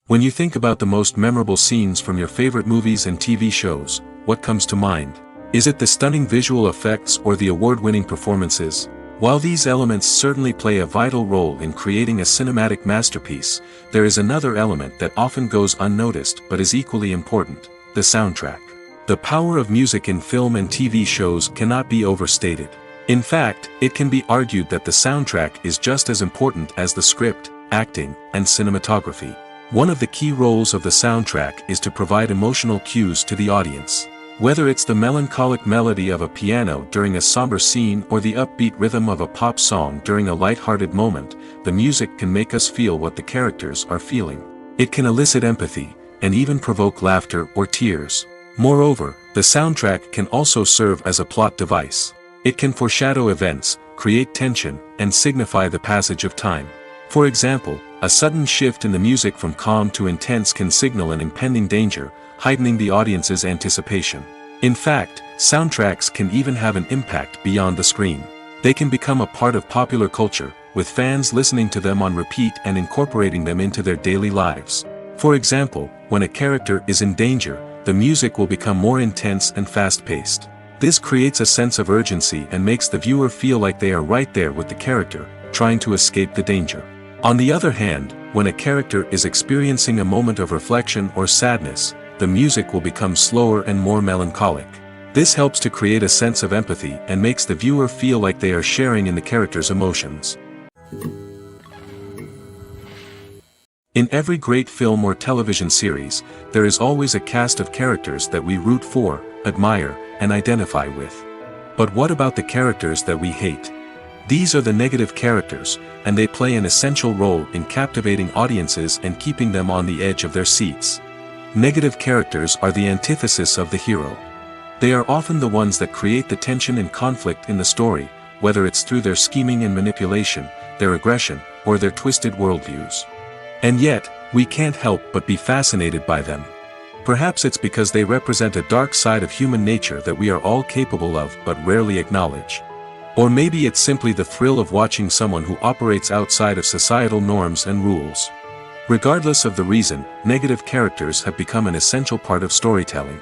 When you think about the most memorable scenes from your favorite movies and TV shows, what comes to mind? Is it the stunning visual effects or the award-winning performances? While these elements certainly play a vital role in creating a cinematic masterpiece, there is another element that often goes unnoticed but is equally important: the soundtrack. The power of music in film and TV shows cannot be overstated. In fact, it can be argued that the soundtrack is just as important as the script, acting, and cinematography. One of the key roles of the soundtrack is to provide emotional cues to the audience. Whether it's the melancholic melody of a piano during a somber scene or the upbeat rhythm of a pop song during a light-hearted moment, the music can make us feel what the characters are feeling. It can elicit empathy, and even provoke laughter or tears. Moreover, the soundtrack can also serve as a plot device. It can foreshadow events, create tension, and signify the passage of time. For example, a sudden shift in the music from calm to intense can signal an impending danger, heightening the audience's anticipation. In fact, soundtracks can even have an impact beyond the screen. They can become a part of popular culture, with fans listening to them on repeat and incorporating them into their daily lives. For example, when a character is in danger, the music will become more intense and fast-paced. This creates a sense of urgency and makes the viewer feel like they are right there with the character, trying to escape the danger. On the other hand, when a character is experiencing a moment of reflection or sadness, the music will become slower and more melancholic. This helps to create a sense of empathy and makes the viewer feel like they are sharing in the character's emotions. In every great film or television series, there is always a cast of characters that we root for, admire, and identify with. But what about the characters that we hate? These are the negative characters, and they play an essential role in captivating audiences and keeping them on the edge of their seats. Negative characters are the antithesis of the hero. They are often the ones that create the tension and conflict in the story, whether it's through their scheming and manipulation, their aggression, or their twisted worldviews. And yet, we can't help but be fascinated by them. Perhaps it's because they represent a dark side of human nature that we are all capable of but rarely acknowledge. Or maybe it's simply the thrill of watching someone who operates outside of societal norms and rules. Regardless of the reason, negative characters have become an essential part of storytelling.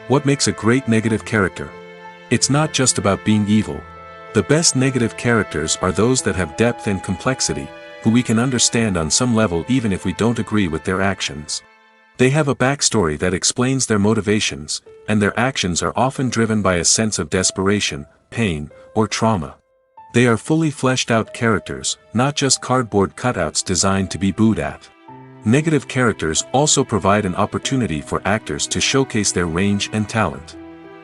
What makes a great negative character? It's not just about being evil. The best negative characters are those that have depth and complexity, who we can understand on some level even if we don't agree with their actions. They have a backstory that explains their motivations, and their actions are often driven by a sense of desperation, pain, or trauma. They are fully fleshed out characters, not just cardboard cutouts designed to be booed at. Negative characters also provide an opportunity for actors to showcase their range and talent.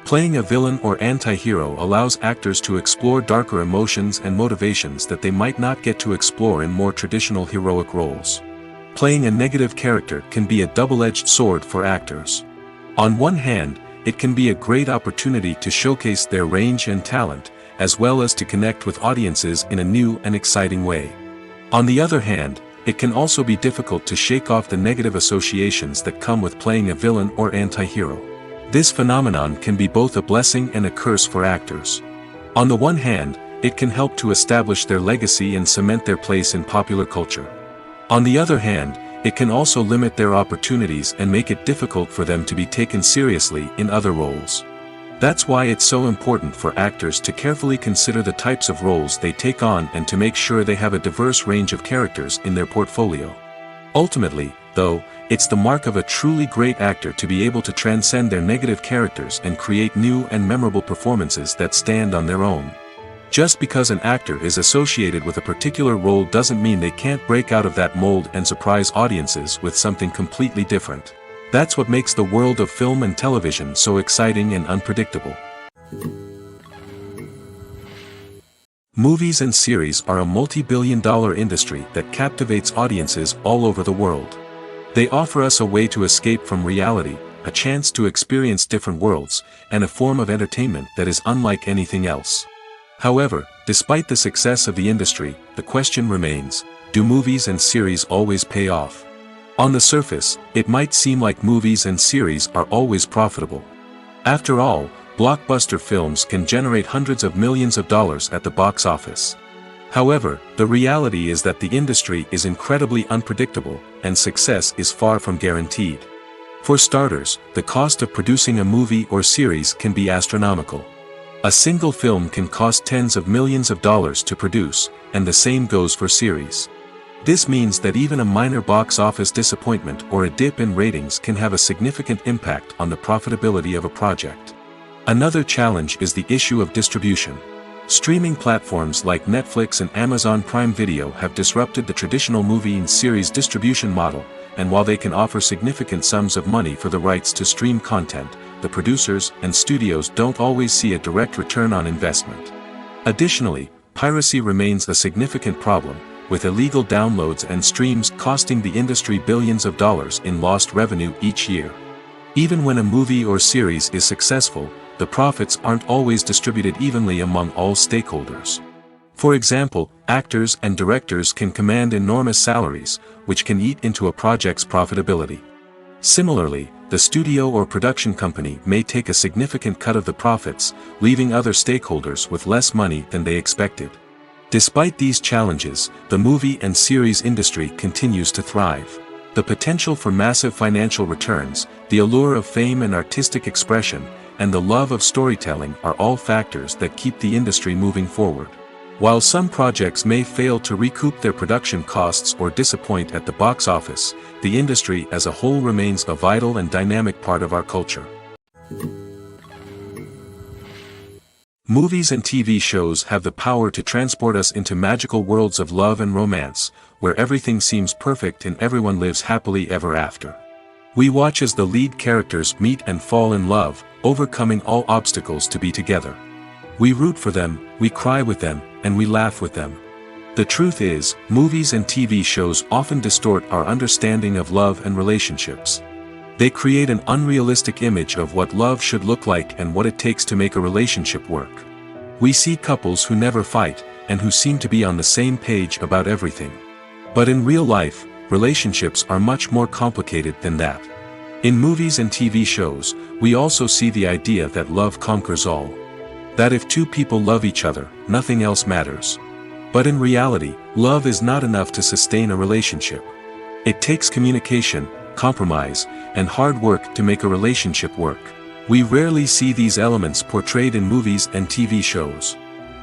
Playing a villain or anti-hero allows actors to explore darker emotions and motivations that they might not get to explore in more traditional heroic roles. Playing a negative character can be a double-edged sword for actors. On one hand, it can be a great opportunity to showcase their range and talent, as well as to connect with audiences in a new and exciting way. On the other hand, it can also be difficult to shake off the negative associations that come with playing a villain or anti-hero. This phenomenon can be both a blessing and a curse for actors. On the one hand, it can help to establish their legacy and cement their place in popular culture. On the other hand, it can also limit their opportunities and make it difficult for them to be taken seriously in other roles. That's why it's so important for actors to carefully consider the types of roles they take on and to make sure they have a diverse range of characters in their portfolio. Ultimately, though, it's the mark of a truly great actor to be able to transcend their negative characters and create new and memorable performances that stand on their own. Just because an actor is associated with a particular role doesn't mean they can't break out of that mold and surprise audiences with something completely different. That's what makes the world of film and television so exciting and unpredictable. Movies and series are a multi-billion-dollar industry that captivates audiences all over the world. They offer us a way to escape from reality, a chance to experience different worlds, and a form of entertainment that is unlike anything else. However, despite the success of the industry, the question remains, do movies and series always pay off? On the surface, it might seem like movies and series are always profitable. After all, blockbuster films can generate hundreds of millions of dollars at the box office. However, the reality is that the industry is incredibly unpredictable, and success is far from guaranteed. For starters, the cost of producing a movie or series can be astronomical. A single film can cost tens of millions of dollars to produce, and the same goes for series. This means that even a minor box office disappointment or a dip in ratings can have a significant impact on the profitability of a project. Another challenge is the issue of distribution. Streaming platforms like Netflix and Amazon Prime Video have disrupted the traditional movie and series distribution model, and while they can offer significant sums of money for the rights to stream content, the producers and studios don't always see a direct return on investment. Additionally, piracy remains a significant problem, with illegal downloads and streams costing the industry billions of dollars in lost revenue each year. Even when a movie or series is successful, the profits aren't always distributed evenly among all stakeholders. For example, actors and directors can command enormous salaries, which can eat into a project's profitability. Similarly, the studio or production company may take a significant cut of the profits, leaving other stakeholders with less money than they expected. Despite these challenges, the movie and series industry continues to thrive. The potential for massive financial returns, the allure of fame and artistic expression, and the love of storytelling are all factors that keep the industry moving forward. While some projects may fail to recoup their production costs or disappoint at the box office, the industry as a whole remains a vital and dynamic part of our culture. Movies and TV shows have the power to transport us into magical worlds of love and romance, where everything seems perfect and everyone lives happily ever after. We watch as the lead characters meet and fall in love, overcoming all obstacles to be together. We root for them, we cry with them, and we laugh with them. The truth is, movies and TV shows often distort our understanding of love and relationships. They create an unrealistic image of what love should look like and what it takes to make a relationship work. We see couples who never fight, and who seem to be on the same page about everything. But in real life, relationships are much more complicated than that. In movies and TV shows, we also see the idea that love conquers all. That if two people love each other, nothing else matters. But in reality, love is not enough to sustain a relationship. It takes communication, compromise, and hard work to make a relationship work. We rarely see these elements portrayed in movies and TV shows.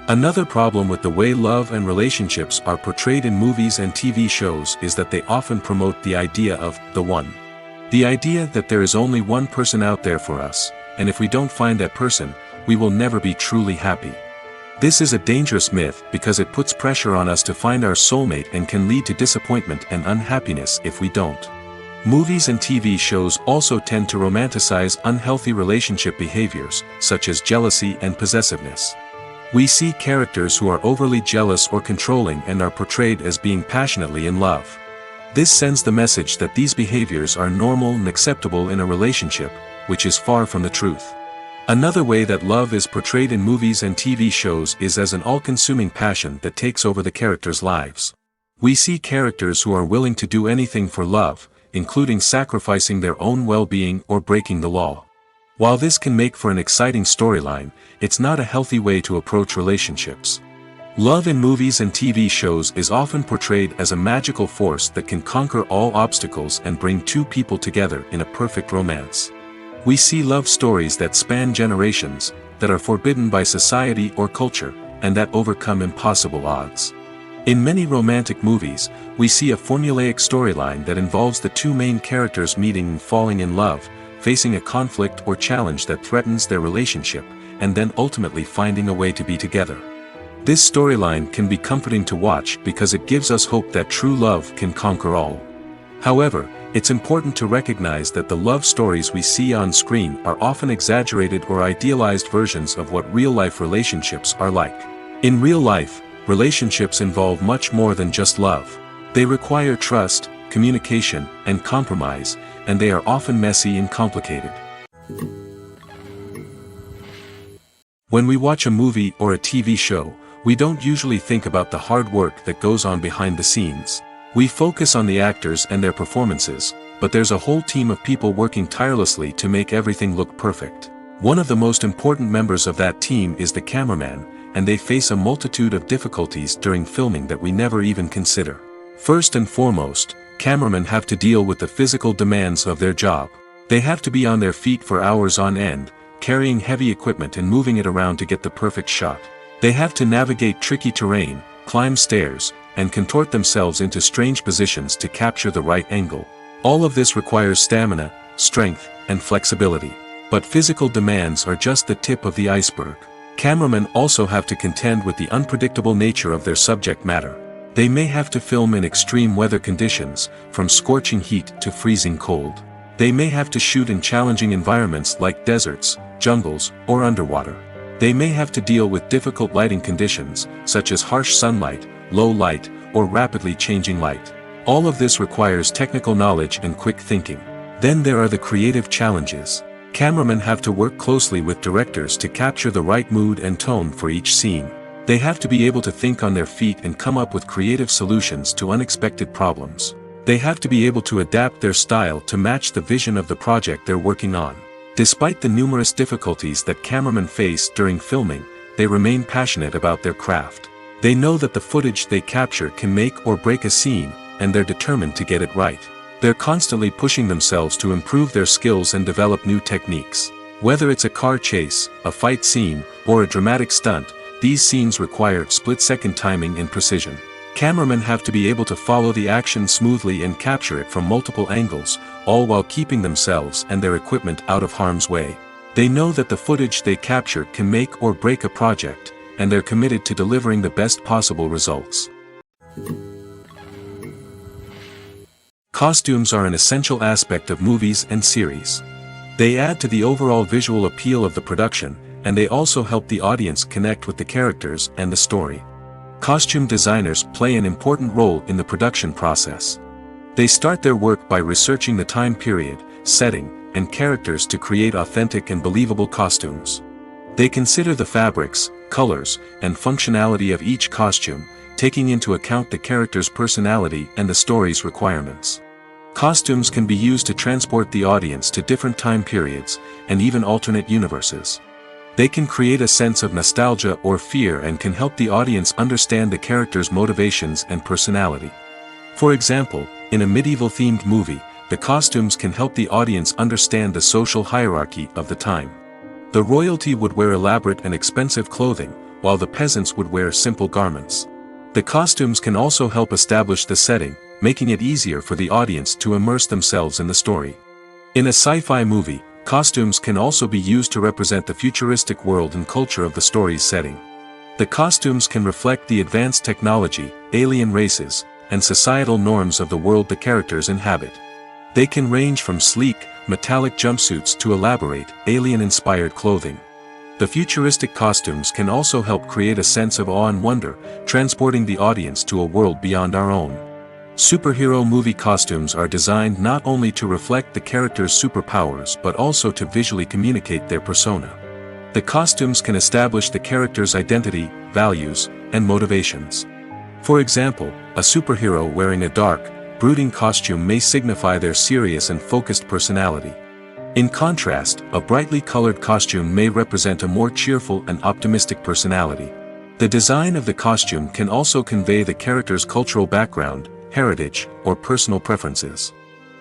Another problem with the way love and relationships are portrayed in movies and TV shows is that they often promote the idea of the one. The idea that there is only one person out there for us, and if we don't find that person, we will never be truly happy. This is a dangerous myth because it puts pressure on us to find our soulmate and can lead to disappointment and unhappiness if we don't. Movies and TV shows also tend to romanticize unhealthy relationship behaviors, such as jealousy and possessiveness. We see characters who are overly jealous or controlling and are portrayed as being passionately in love. This sends the message that these behaviors are normal and acceptable in a relationship, which is far from the truth. Another way that love is portrayed in movies and TV shows is as an all-consuming passion that takes over the characters' lives. We see characters who are willing to do anything for love, including sacrificing their own well-being or breaking the law. While this can make for an exciting storyline, it's not a healthy way to approach relationships. Love in movies and TV shows is often portrayed as a magical force that can conquer all obstacles and bring two people together in a perfect romance. We see love stories that span generations, that are forbidden by society or culture, and that overcome impossible odds. In many romantic movies, we see a formulaic storyline that involves the two main characters meeting and falling in love, facing a conflict or challenge that threatens their relationship, and then ultimately finding a way to be together. This storyline can be comforting to watch because it gives us hope that true love can conquer all. However, it's important to recognize that the love stories we see on screen are often exaggerated or idealized versions of what real-life relationships are like. In real life, relationships involve much more than just love. They require trust, communication, and compromise, and they are often messy and complicated. When we watch a movie or a TV show, we don't usually think about the hard work that goes on behind the scenes. We focus on the actors and their performances, but there's a whole team of people working tirelessly to make everything look perfect. One of the most important members of that team is the cameraman, and they face a multitude of difficulties during filming that we never even consider. First and foremost, cameramen have to deal with the physical demands of their job. They have to be on their feet for hours on end, carrying heavy equipment and moving it around to get the perfect shot. They have to navigate tricky terrain, climb stairs, and contort themselves into strange positions to capture the right angle. All of this requires stamina, strength, and flexibility. But physical demands are just the tip of the iceberg. Cameramen also have to contend with the unpredictable nature of their subject matter. They may have to film in extreme weather conditions, from scorching heat to freezing cold. They may have to shoot in challenging environments like deserts, jungles, or underwater. They may have to deal with difficult lighting conditions, such as harsh sunlight, low light, or rapidly changing light. All of this requires technical knowledge and quick thinking. Then there are the creative challenges. Cameramen have to work closely with directors to capture the right mood and tone for each scene. They have to be able to think on their feet and come up with creative solutions to unexpected problems. They have to be able to adapt their style to match the vision of the project they're working on. Despite the numerous difficulties that cameramen face during filming, they remain passionate about their craft. They know that the footage they capture can make or break a scene, and they're determined to get it right. They're constantly pushing themselves to improve their skills and develop new techniques. Whether it's a car chase, a fight scene, or a dramatic stunt, these scenes require split-second timing and precision. Cameramen have to be able to follow the action smoothly and capture it from multiple angles, all while keeping themselves and their equipment out of harm's way. They know that the footage they capture can make or break a project, and they're committed to delivering the best possible results. Costumes are an essential aspect of movies and series. They add to the overall visual appeal of the production, and they also help the audience connect with the characters and the story. Costume designers play an important role in the production process. They start their work by researching the time period, setting, and characters to create authentic and believable costumes. They consider the fabrics, colors, and functionality of each costume, taking into account the character's personality and the story's requirements. Costumes can be used to transport the audience to different time periods, and even alternate universes. They can create a sense of nostalgia or fear and can help the audience understand the character's motivations and personality. For example, in a medieval-themed movie, the costumes can help the audience understand the social hierarchy of the time. The royalty would wear elaborate and expensive clothing, while the peasants would wear simple garments. The costumes can also help establish the setting, making it easier for the audience to immerse themselves in the story. In a sci-fi movie, costumes can also be used to represent the futuristic world and culture of the story's setting. The costumes can reflect the advanced technology, alien races, and societal norms of the world the characters inhabit. They can range from sleek, metallic jumpsuits to elaborate, alien-inspired clothing. The futuristic costumes can also help create a sense of awe and wonder, transporting the audience to a world beyond our own. Superhero movie costumes are designed not only to reflect the character's superpowers but also to visually communicate their persona. The costumes can establish the character's identity, values, and motivations. For example, a superhero wearing a dark, brooding costume may signify their serious and focused personality. In contrast, a brightly colored costume may represent a more cheerful and optimistic personality. The design of the costume can also convey the character's cultural background, heritage, or personal preferences.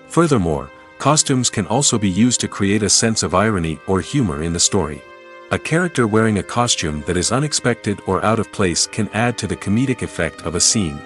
Furthermore, costumes can also be used to create a sense of irony or humor in the story. A character wearing a costume that is unexpected or out of place can add to the comedic effect of a scene.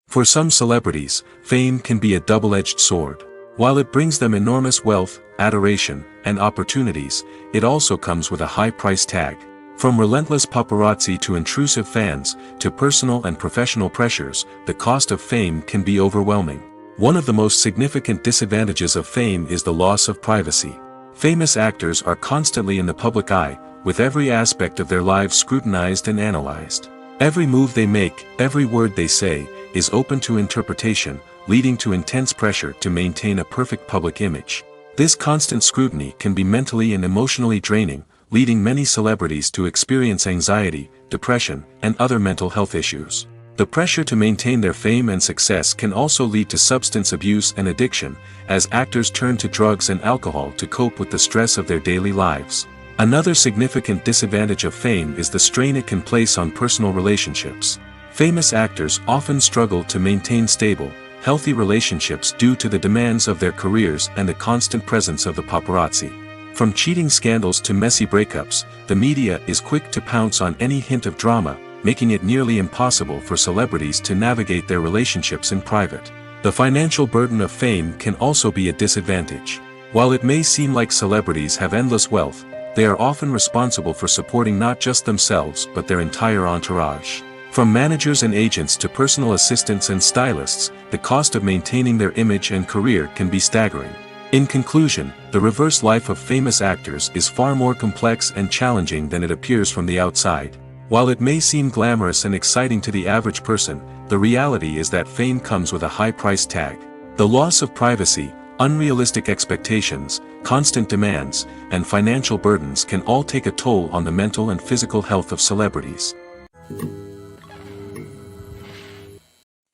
For some celebrities, fame can be a double-edged sword. While it brings them enormous wealth, adoration, and opportunities, it also comes with a high price tag. From relentless paparazzi to intrusive fans, to personal and professional pressures, the cost of fame can be overwhelming. One of the most significant disadvantages of fame is the loss of privacy. Famous actors are constantly in the public eye, with every aspect of their lives scrutinized and analyzed. Every move they make, every word they say, is open to interpretation, leading to intense pressure to maintain a perfect public image. This constant scrutiny can be mentally and emotionally draining, leading many celebrities to experience anxiety, depression, and other mental health issues. The pressure to maintain their fame and success can also lead to substance abuse and addiction, as actors turn to drugs and alcohol to cope with the stress of their daily lives. Another significant disadvantage of fame is the strain it can place on personal relationships. Famous actors often struggle to maintain stable, healthy relationships due to the demands of their careers and the constant presence of the paparazzi. From cheating scandals to messy breakups, the media is quick to pounce on any hint of drama, making it nearly impossible for celebrities to navigate their relationships in private. The financial burden of fame can also be a disadvantage. While it may seem like celebrities have endless wealth, they are often responsible for supporting not just themselves but their entire entourage. From managers and agents to personal assistants and stylists, the cost of maintaining their image and career can be staggering. In conclusion, the reverse life of famous actors is far more complex and challenging than it appears from the outside. While it may seem glamorous and exciting to the average person, the reality is that fame comes with a high price tag. The loss of privacy, unrealistic expectations, constant demands, and financial burdens can all take a toll on the mental and physical health of celebrities.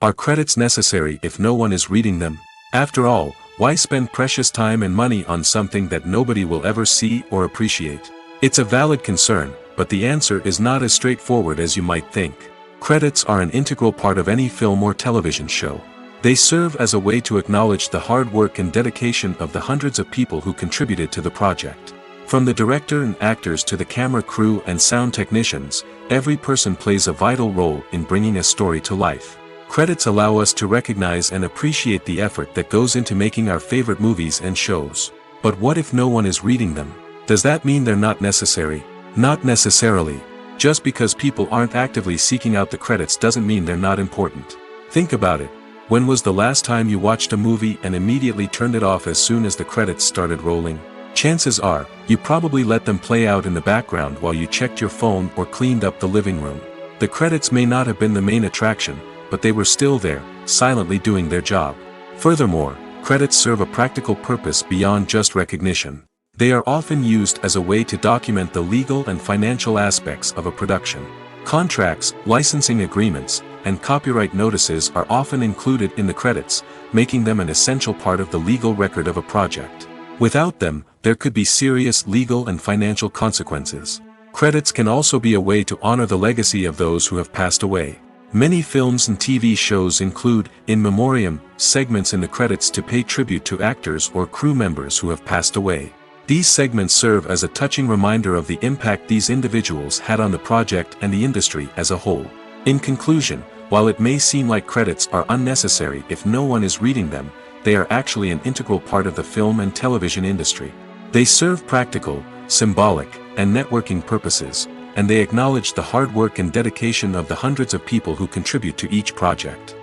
Are credits necessary if no one is reading them? After all, why spend precious time and money on something that nobody will ever see or appreciate? It's a valid concern, but the answer is not as straightforward as you might think. Credits are an integral part of any film or television show. They serve as a way to acknowledge the hard work and dedication of the hundreds of people who contributed to the project. From the director and actors to the camera crew and sound technicians, every person plays a vital role in bringing a story to life. Credits allow us to recognize and appreciate the effort that goes into making our favorite movies and shows. But what if no one is reading them? Does that mean they're not necessary? Not necessarily. Just because people aren't actively seeking out the credits doesn't mean they're not important. Think about it. When was the last time you watched a movie and immediately turned it off as soon as the credits started rolling? Chances are, you probably let them play out in the background while you checked your phone or cleaned up the living room. The credits may not have been the main attraction, but they were still there, silently doing their job. Furthermore, credits serve a practical purpose beyond just recognition. They are often used as a way to document the legal and financial aspects of a production. Contracts, licensing agreements, and copyright notices are often included in the credits, making them an essential part of the legal record of a project. Without them, there could be serious legal and financial consequences. Credits can also be a way to honor the legacy of those who have passed away. Many films and TV shows include, in memoriam, segments in the credits to pay tribute to actors or crew members who have passed away. These segments serve as a touching reminder of the impact these individuals had on the project and the industry as a whole. In conclusion, while it may seem like credits are unnecessary if no one is reading them, they are actually an integral part of the film and television industry. They serve practical, symbolic, and networking purposes, and they acknowledge the hard work and dedication of the hundreds of people who contribute to each project.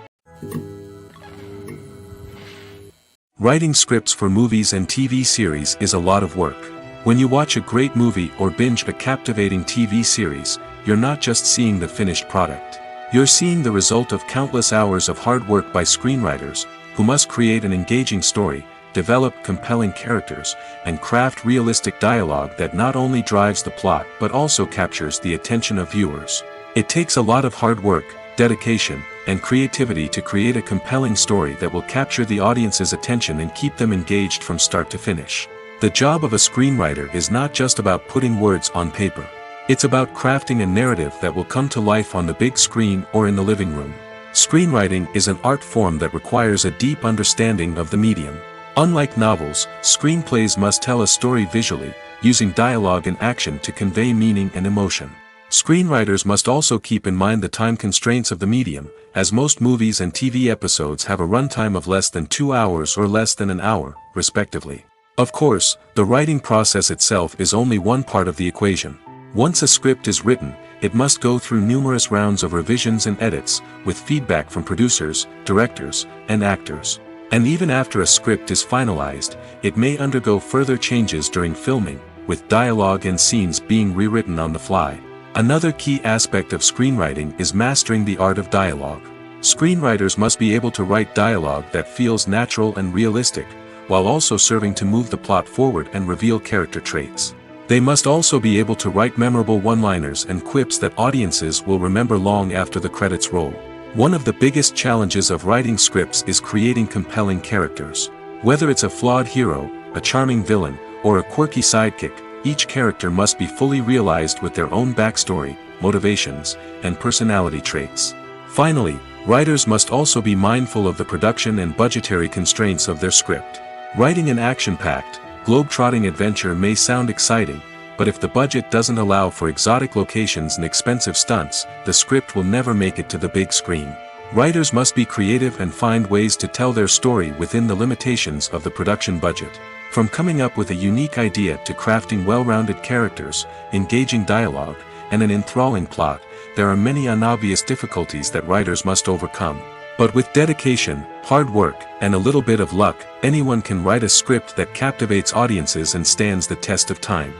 Writing scripts for movies and TV series is a lot of work. When you watch a great movie or binge a captivating TV series, you're not just seeing the finished product. You're seeing the result of countless hours of hard work by screenwriters, who must create an engaging story, develop compelling characters, and craft realistic dialogue that not only drives the plot but also captures the attention of viewers. It takes a lot of hard work, dedication, and creativity to create a compelling story that will capture the audience's attention and keep them engaged from start to finish. The job of a screenwriter is not just about putting words on paper. It's about crafting a narrative that will come to life on the big screen or in the living room. Screenwriting is an art form that requires a deep understanding of the medium. Unlike novels, screenplays must tell a story visually, using dialogue and action to convey meaning and emotion. Screenwriters must also keep in mind the time constraints of the medium, as most movies and TV episodes have a runtime of less than 2 hours or less than an hour, respectively. Of course, the writing process itself is only one part of the equation. Once a script is written, it must go through numerous rounds of revisions and edits, with feedback from producers, directors, and actors. And even after a script is finalized, it may undergo further changes during filming, with dialogue and scenes being rewritten on the fly. Another key aspect of screenwriting is mastering the art of dialogue. Screenwriters must be able to write dialogue that feels natural and realistic, while also serving to move the plot forward and reveal character traits. They must also be able to write memorable one-liners and quips that audiences will remember long after the credits roll. One of the biggest challenges of writing scripts is creating compelling characters. Whether it's a flawed hero, a charming villain, or a quirky sidekick, each character must be fully realized with their own backstory, motivations, and personality traits. Finally, writers must also be mindful of the production and budgetary constraints of their script. Writing an action-packed, globe-trotting adventure may sound exciting, but if the budget doesn't allow for exotic locations and expensive stunts, the script will never make it to the big screen. Writers must be creative and find ways to tell their story within the limitations of the production budget. From coming up with a unique idea to crafting well-rounded characters, engaging dialogue, and an enthralling plot, there are many unobvious difficulties that writers must overcome. But with dedication, hard work, and a little bit of luck, anyone can write a script that captivates audiences and stands the test of time.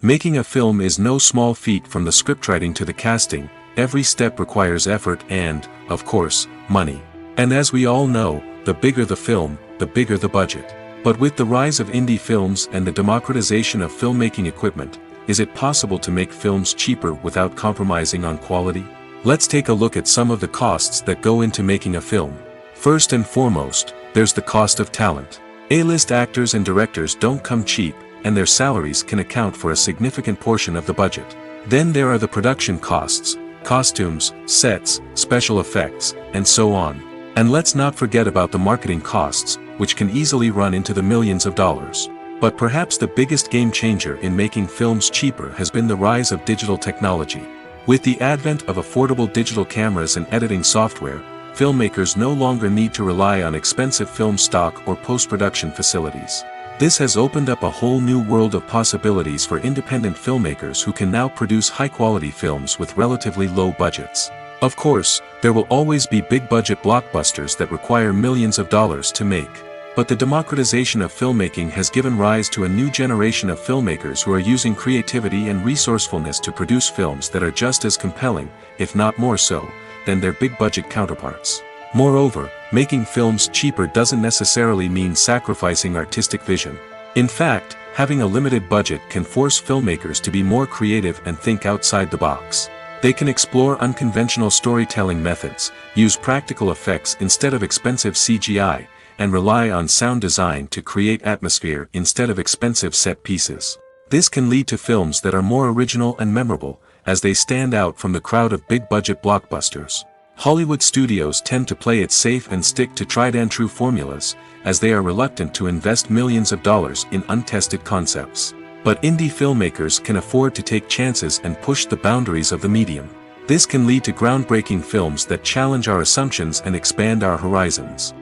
Making a film is no small feat. From the scriptwriting to the casting, every step requires effort and, of course, money. And as we all know, the bigger the film, the bigger the budget. But with the rise of indie films and the democratization of filmmaking equipment, is it possible to make films cheaper without compromising on quality? Let's take a look at some of the costs that go into making a film. First and foremost, there's the cost of talent. A-list actors and directors don't come cheap, and their salaries can account for a significant portion of the budget. Then there are the production costs, costumes, sets, special effects, and so on. And let's not forget about the marketing costs, which can easily run into the millions of dollars. But perhaps the biggest game changer in making films cheaper has been the rise of digital technology. With the advent of affordable digital cameras and editing software, filmmakers no longer need to rely on expensive film stock or post-production facilities. This has opened up a whole new world of possibilities for independent filmmakers who can now produce high-quality films with relatively low budgets. Of course, there will always be big-budget blockbusters that require millions of dollars to make. But the democratization of filmmaking has given rise to a new generation of filmmakers who are using creativity and resourcefulness to produce films that are just as compelling, if not more so, than their big-budget counterparts. Moreover, making films cheaper doesn't necessarily mean sacrificing artistic vision. In fact, having a limited budget can force filmmakers to be more creative and think outside the box. They can explore unconventional storytelling methods, use practical effects instead of expensive CGI, and rely on sound design to create atmosphere instead of expensive set pieces. This can lead to films that are more original and memorable, as they stand out from the crowd of big-budget blockbusters. Hollywood studios tend to play it safe and stick to tried-and-true formulas, as they are reluctant to invest millions of dollars in untested concepts. But indie filmmakers can afford to take chances and push the boundaries of the medium. This can lead to groundbreaking films that challenge our assumptions and expand our horizons.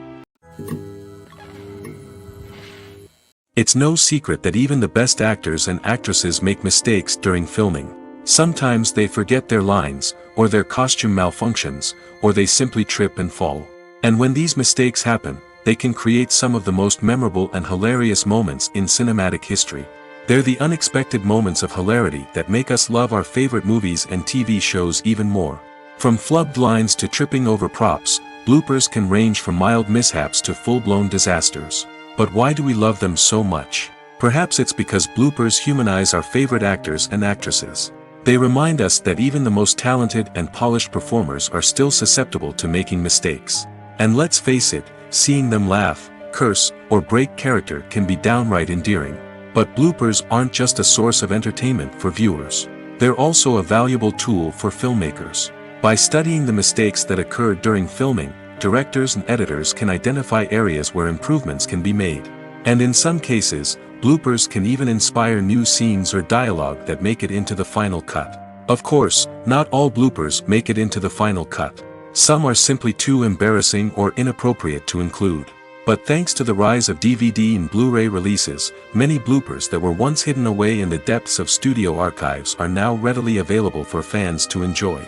It's no secret that even the best actors and actresses make mistakes during filming. Sometimes they forget their lines, or their costume malfunctions, or they simply trip and fall. And when these mistakes happen, they can create some of the most memorable and hilarious moments in cinematic history. They're the unexpected moments of hilarity that make us love our favorite movies and TV shows even more. From flubbed lines to tripping over props, bloopers can range from mild mishaps to full-blown disasters. But why do we love them so much? Perhaps it's because bloopers humanize our favorite actors and actresses. They remind us that even the most talented and polished performers are still susceptible to making mistakes. And let's face it, seeing them laugh, curse, or break character can be downright endearing. But bloopers aren't just a source of entertainment for viewers. They're also a valuable tool for filmmakers. By studying the mistakes that occurred during filming, directors and editors can identify areas where improvements can be made. And in some cases, bloopers can even inspire new scenes or dialogue that make it into the final cut. Of course, not all bloopers make it into the final cut. Some are simply too embarrassing or inappropriate to include. But thanks to the rise of DVD and Blu-ray releases, many bloopers that were once hidden away in the depths of studio archives are now readily available for fans to enjoy.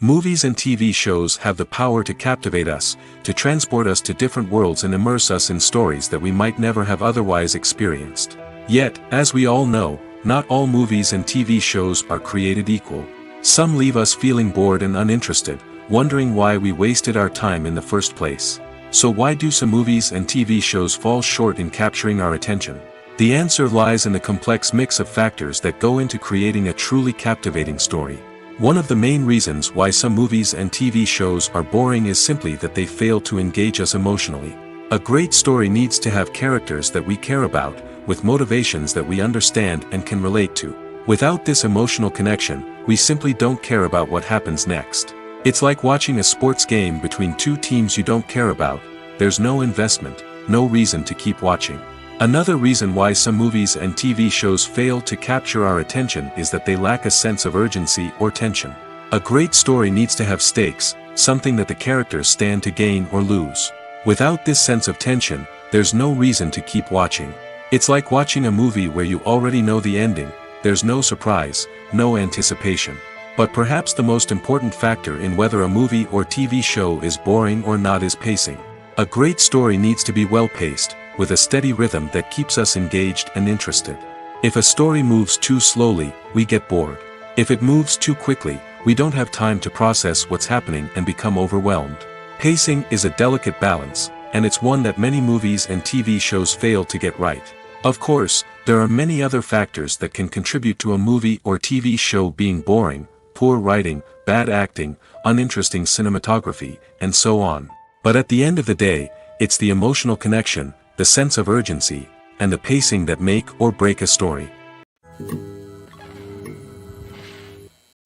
Movies and TV shows have the power to captivate us, to transport us to different worlds and immerse us in stories that we might never have otherwise experienced. Yet, as we all know, not all movies and TV shows are created equal. Some leave us feeling bored and uninterested, wondering why we wasted our time in the first place. So why do some movies and TV shows fall short in capturing our attention? The answer lies in the complex mix of factors that go into creating a truly captivating story. One of the main reasons why some movies and TV shows are boring is simply that they fail to engage us emotionally. A great story needs to have characters that we care about, with motivations that we understand and can relate to. Without this emotional connection, we simply don't care about what happens next. It's like watching a sports game between two teams you don't care about. There's no investment, no reason to keep watching. Another reason why some movies and TV shows fail to capture our attention is that they lack a sense of urgency or tension. A great story needs to have stakes, something that the characters stand to gain or lose. Without this sense of tension, there's no reason to keep watching. It's like watching a movie where you already know the ending. There's no surprise, no anticipation. But perhaps the most important factor in whether a movie or TV show is boring or not is pacing. A great story needs to be well-paced, with a steady rhythm that keeps us engaged and interested. If a story moves too slowly, we get bored. If it moves too quickly, we don't have time to process what's happening and become overwhelmed. Pacing is a delicate balance, and it's one that many movies and TV shows fail to get right. Of course, there are many other factors that can contribute to a movie or TV show being boring: poor writing, bad acting, uninteresting cinematography, and so on. But at the end of the day, it's the emotional connection, the sense of urgency, and the pacing that make or break a story.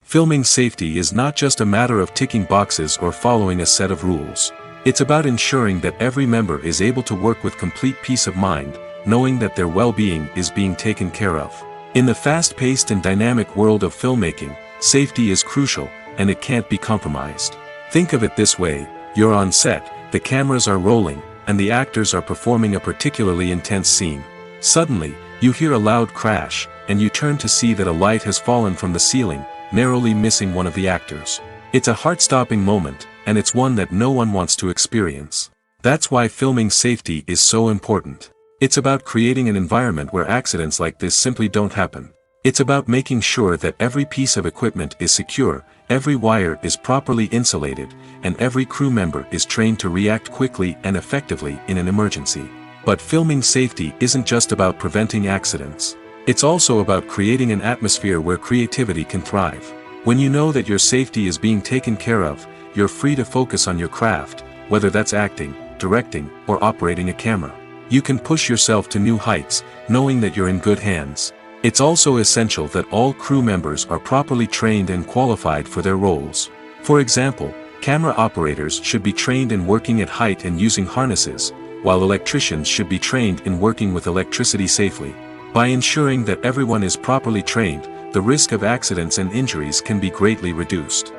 Filming safety is not just a matter of ticking boxes or following a set of rules. It's about ensuring that every member is able to work with complete peace of mind, knowing that their well-being is being taken care of. In the fast-paced and dynamic world of filmmaking, safety is crucial, and it can't be compromised. Think of it this way: you're on set, the cameras are rolling, and the actors are performing a particularly intense scene. Suddenly, you hear a loud crash, and you turn to see that a light has fallen from the ceiling, narrowly missing one of the actors. It's a heart-stopping moment, and it's one that no one wants to experience. That's why filming safety is so important. It's about creating an environment where accidents like this simply don't happen. It's about making sure that every piece of equipment is secure, every wire is properly insulated, and every crew member is trained to react quickly and effectively in an emergency. But filming safety isn't just about preventing accidents. It's also about creating an atmosphere where creativity can thrive. When you know that your safety is being taken care of, you're free to focus on your craft, whether that's acting, directing, or operating a camera. You can push yourself to new heights, knowing that you're in good hands. It's also essential that all crew members are properly trained and qualified for their roles. For example, camera operators should be trained in working at height and using harnesses, while electricians should be trained in working with electricity safely. By ensuring that everyone is properly trained, the risk of accidents and injuries can be greatly reduced.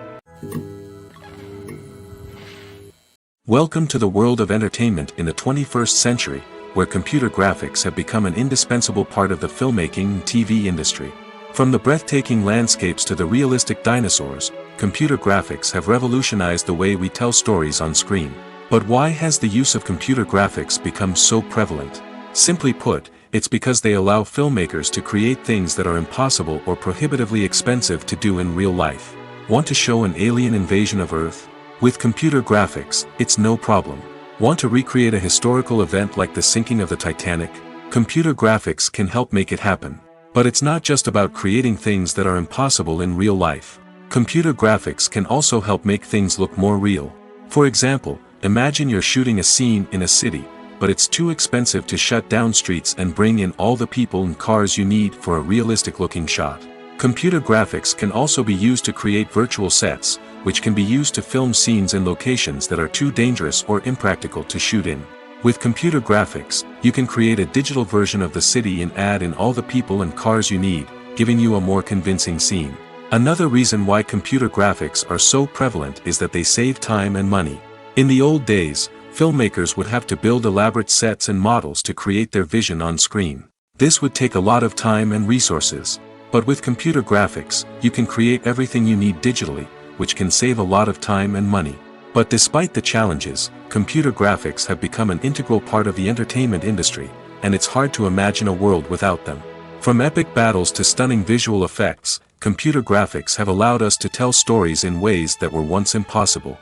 Welcome to the world of entertainment in the 21st century, where computer graphics have become an indispensable part of the filmmaking and TV industry. From the breathtaking landscapes to the realistic dinosaurs, computer graphics have revolutionized the way we tell stories on screen. But why has the use of computer graphics become so prevalent? Simply put, it's because they allow filmmakers to create things that are impossible or prohibitively expensive to do in real life. Want to show an alien invasion of Earth? With computer graphics, it's no problem. Want to recreate a historical event like the sinking of the Titanic? Computer graphics can help make it happen. But it's not just about creating things that are impossible in real life. Computer graphics can also help make things look more real. For example, imagine you're shooting a scene in a city, but it's too expensive to shut down streets and bring in all the people and cars you need for a realistic-looking shot. Computer graphics can also be used to create virtual sets, which can be used to film scenes in locations that are too dangerous or impractical to shoot in. With computer graphics, you can create a digital version of the city and add in all the people and cars you need, giving you a more convincing scene. Another reason why computer graphics are so prevalent is that they save time and money. In the old days, filmmakers would have to build elaborate sets and models to create their vision on screen. This would take a lot of time and resources. But with computer graphics, you can create everything you need digitally, which can save a lot of time and money. But despite the challenges, computer graphics have become an integral part of the entertainment industry, and it's hard to imagine a world without them. From epic battles to stunning visual effects, computer graphics have allowed us to tell stories in ways that were once impossible.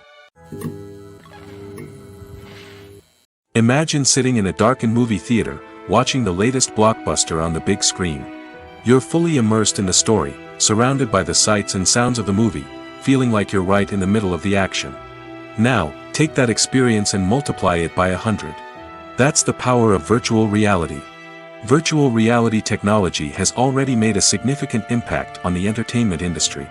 Imagine sitting in a darkened movie theater, watching the latest blockbuster on the big screen. You're fully immersed in the story, surrounded by the sights and sounds of the movie, feeling like you're right in the middle of the action. Now, take that experience and multiply it by 100. That's the power of virtual reality. Virtual reality technology has already made a significant impact on the entertainment industry.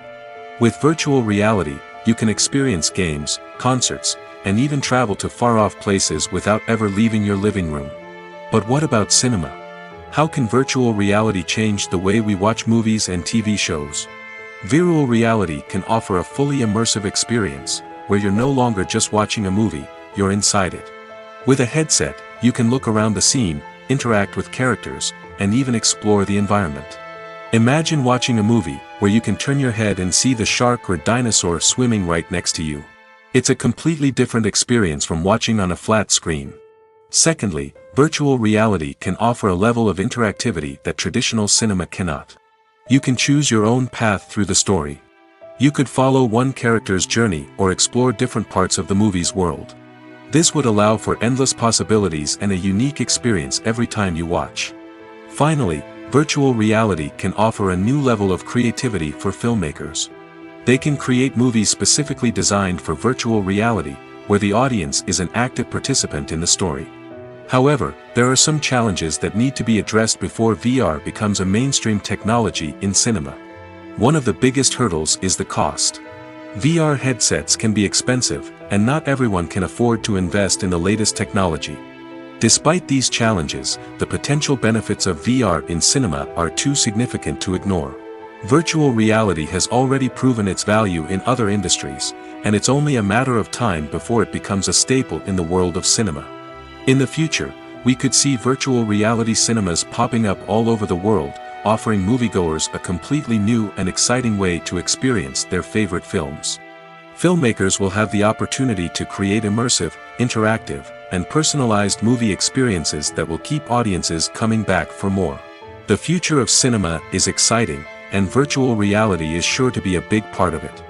With virtual reality, you can experience games, concerts, and even travel to far-off places without ever leaving your living room. But what about cinema? How can virtual reality change the way we watch movies and TV shows? Virtual reality can offer a fully immersive experience, where you're no longer just watching a movie, you're inside it. With a headset, you can look around the scene, interact with characters, and even explore the environment. Imagine watching a movie, where you can turn your head and see the shark or dinosaur swimming right next to you. It's a completely different experience from watching on a flat screen. Secondly, virtual reality can offer a level of interactivity that traditional cinema cannot. You can choose your own path through the story. You could follow one character's journey or explore different parts of the movie's world. This would allow for endless possibilities and a unique experience every time you watch. Finally, virtual reality can offer a new level of creativity for filmmakers. They can create movies specifically designed for virtual reality, where the audience is an active participant in the story. However, there are some challenges that need to be addressed before VR becomes a mainstream technology in cinema. One of the biggest hurdles is the cost. VR headsets can be expensive, and not everyone can afford to invest in the latest technology. Despite these challenges, the potential benefits of VR in cinema are too significant to ignore. Virtual reality has already proven its value in other industries, and it's only a matter of time before it becomes a staple in the world of cinema. In the future, we could see virtual reality cinemas popping up all over the world, offering moviegoers a completely new and exciting way to experience their favorite films. Filmmakers will have the opportunity to create immersive, interactive, and personalized movie experiences that will keep audiences coming back for more. The future of cinema is exciting, and virtual reality is sure to be a big part of it.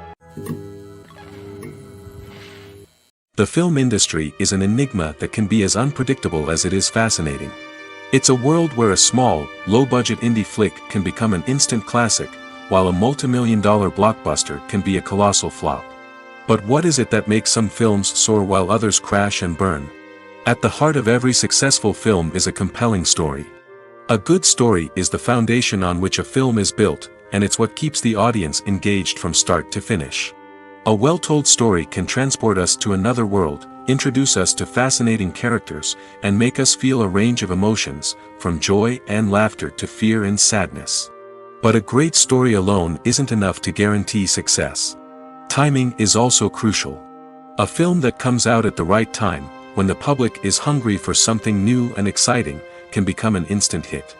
The film industry is an enigma that can be as unpredictable as it is fascinating. It's a world where a small, low-budget indie flick can become an instant classic, while a multi-million-dollar blockbuster can be a colossal flop. But what is it that makes some films soar while others crash and burn? At the heart of every successful film is a compelling story. A good story is the foundation on which a film is built, and it's what keeps the audience engaged from start to finish. A well-told story can transport us to another world, introduce us to fascinating characters, and make us feel a range of emotions, from joy and laughter to fear and sadness. But a great story alone isn't enough to guarantee success. Timing is also crucial. A film that comes out at the right time, when the public is hungry for something new and exciting, can become an instant hit.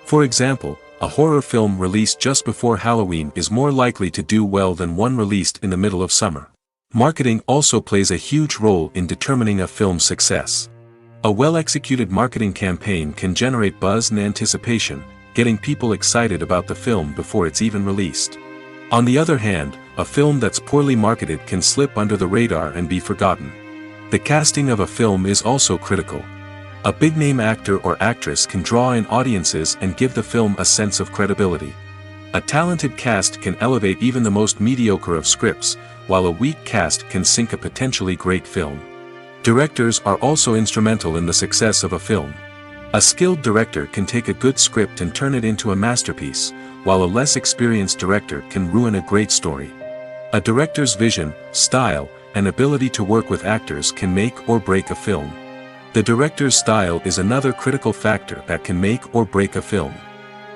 For example, a horror film released just before Halloween is more likely to do well than one released in the middle of summer. Marketing also plays a huge role in determining a film's success. A well-executed marketing campaign can generate buzz and anticipation, getting people excited about the film before it's even released. On the other hand, a film that's poorly marketed can slip under the radar and be forgotten. The casting of a film is also critical. A big-name actor or actress can draw in audiences and give the film a sense of credibility. A talented cast can elevate even the most mediocre of scripts, while a weak cast can sink a potentially great film. Directors are also instrumental in the success of a film. A skilled director can take a good script and turn it into a masterpiece, while a less experienced director can ruin a great story. A director's vision, style, and ability to work with actors can make or break a film. The director's style is another critical factor that can make or break a film.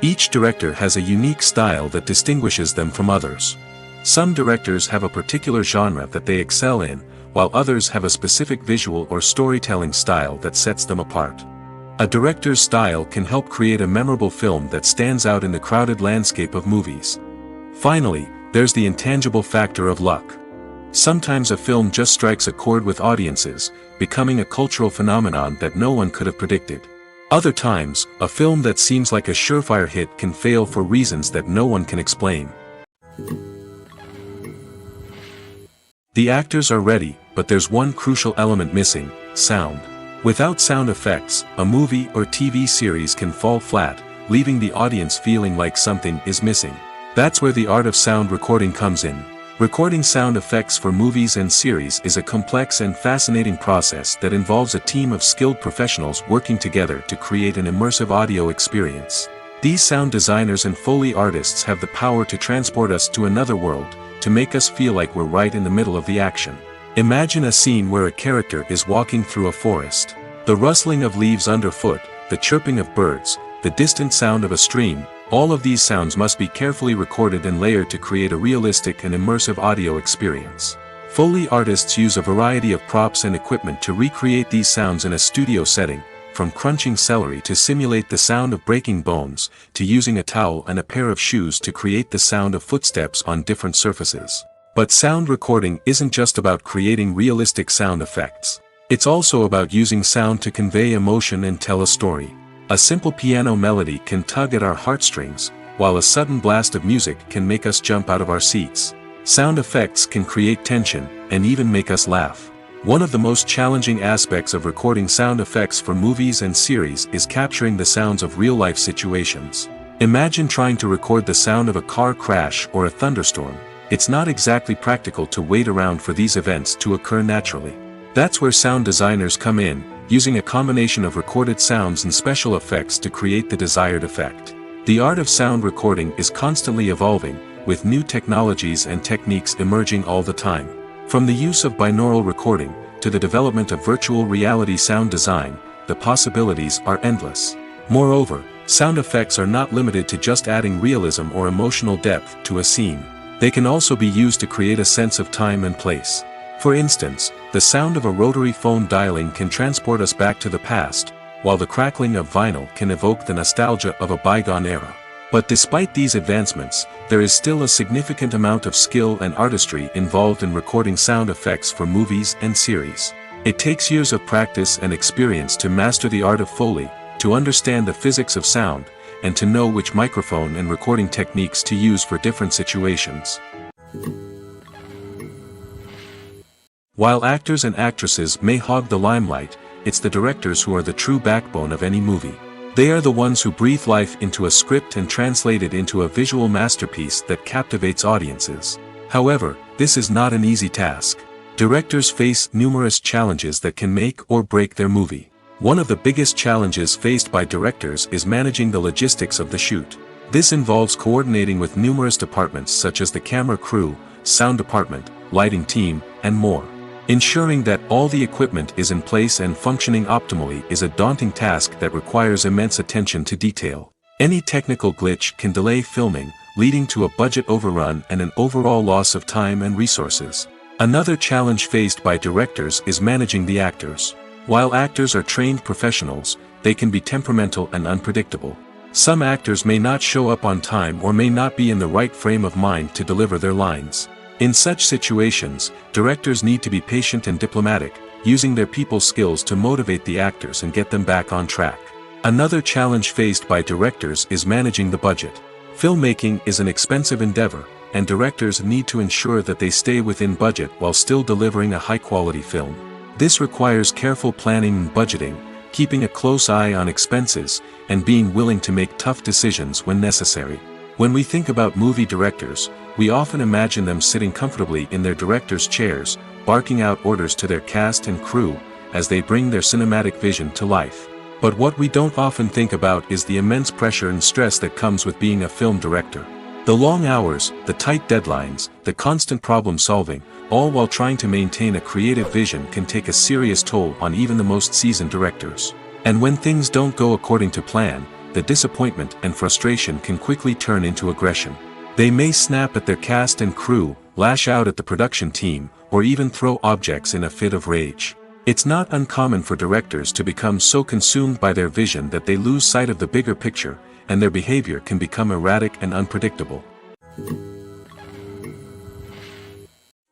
Each director has a unique style that distinguishes them from others. Some directors have a particular genre that they excel in, while others have a specific visual or storytelling style that sets them apart. A director's style can help create a memorable film that stands out in the crowded landscape of movies. Finally, there's the intangible factor of luck. Sometimes a film just strikes a chord with audiences, becoming a cultural phenomenon that no one could have predicted. Other times, a film that seems like a surefire hit can fail for reasons that no one can explain. The actors are ready, but there's one crucial element missing: sound. Without sound effects, a movie or TV series can fall flat, leaving the audience feeling like something is missing. That's where the art of sound recording comes in. Recording sound effects for movies and series is a complex and fascinating process that involves a team of skilled professionals working together to create an immersive audio experience. These sound designers and Foley artists have the power to transport us to another world, to make us feel like we're right in the middle of the action. Imagine a scene where a character is walking through a forest. The rustling of leaves underfoot, the chirping of birds, the distant sound of a stream, all of these sounds must be carefully recorded and layered to create a realistic and immersive audio experience. Foley artists use a variety of props and equipment to recreate these sounds in a studio setting, from crunching celery to simulate the sound of breaking bones, to using a towel and a pair of shoes to create the sound of footsteps on different surfaces. But sound recording isn't just about creating realistic sound effects. It's also about using sound to convey emotion and tell a story. A simple piano melody can tug at our heartstrings, while a sudden blast of music can make us jump out of our seats. Sound effects can create tension, and even make us laugh. One of the most challenging aspects of recording sound effects for movies and series is capturing the sounds of real-life situations. Imagine trying to record the sound of a car crash or a thunderstorm. It's not exactly practical to wait around for these events to occur naturally. That's where sound designers come in, using a combination of recorded sounds and special effects to create the desired effect. The art of sound recording is constantly evolving, with new technologies and techniques emerging all the time. From the use of binaural recording, to the development of virtual reality sound design, the possibilities are endless. Moreover, sound effects are not limited to just adding realism or emotional depth to a scene. They can also be used to create a sense of time and place. For instance, the sound of a rotary phone dialing can transport us back to the past, while the crackling of vinyl can evoke the nostalgia of a bygone era. But despite these advancements, there is still a significant amount of skill and artistry involved in recording sound effects for movies and series. It takes years of practice and experience to master the art of Foley, to understand the physics of sound, and to know which microphone and recording techniques to use for different situations. While actors and actresses may hog the limelight, it's the directors who are the true backbone of any movie. They are the ones who breathe life into a script and translate it into a visual masterpiece that captivates audiences. However, this is not an easy task. Directors face numerous challenges that can make or break their movie. One of the biggest challenges faced by directors is managing the logistics of the shoot. This involves coordinating with numerous departments such as the camera crew, sound department, lighting team, and more. Ensuring that all the equipment is in place and functioning optimally is a daunting task that requires immense attention to detail. Any technical glitch can delay filming, leading to a budget overrun and an overall loss of time and resources. Another challenge faced by directors is managing the actors. While actors are trained professionals, they can be temperamental and unpredictable. Some actors may not show up on time or may not be in the right frame of mind to deliver their lines. In such situations, directors need to be patient and diplomatic, using their people skills to motivate the actors and get them back on track. Another challenge faced by directors is managing the budget. Filmmaking is an expensive endeavor, and directors need to ensure that they stay within budget while still delivering a high-quality film. This requires careful planning and budgeting, keeping a close eye on expenses, and being willing to make tough decisions when necessary. When we think about movie directors, we often imagine them sitting comfortably in their director's chairs, barking out orders to their cast and crew, as they bring their cinematic vision to life. But what we don't often think about is the immense pressure and stress that comes with being a film director. The long hours, the tight deadlines, the constant problem solving, all while trying to maintain a creative vision can take a serious toll on even the most seasoned directors. And when things don't go according to plan, the disappointment and frustration can quickly turn into aggression. They may snap at their cast and crew, lash out at the production team, or even throw objects in a fit of rage. It's not uncommon for directors to become so consumed by their vision that they lose sight of the bigger picture, and their behavior can become erratic and unpredictable.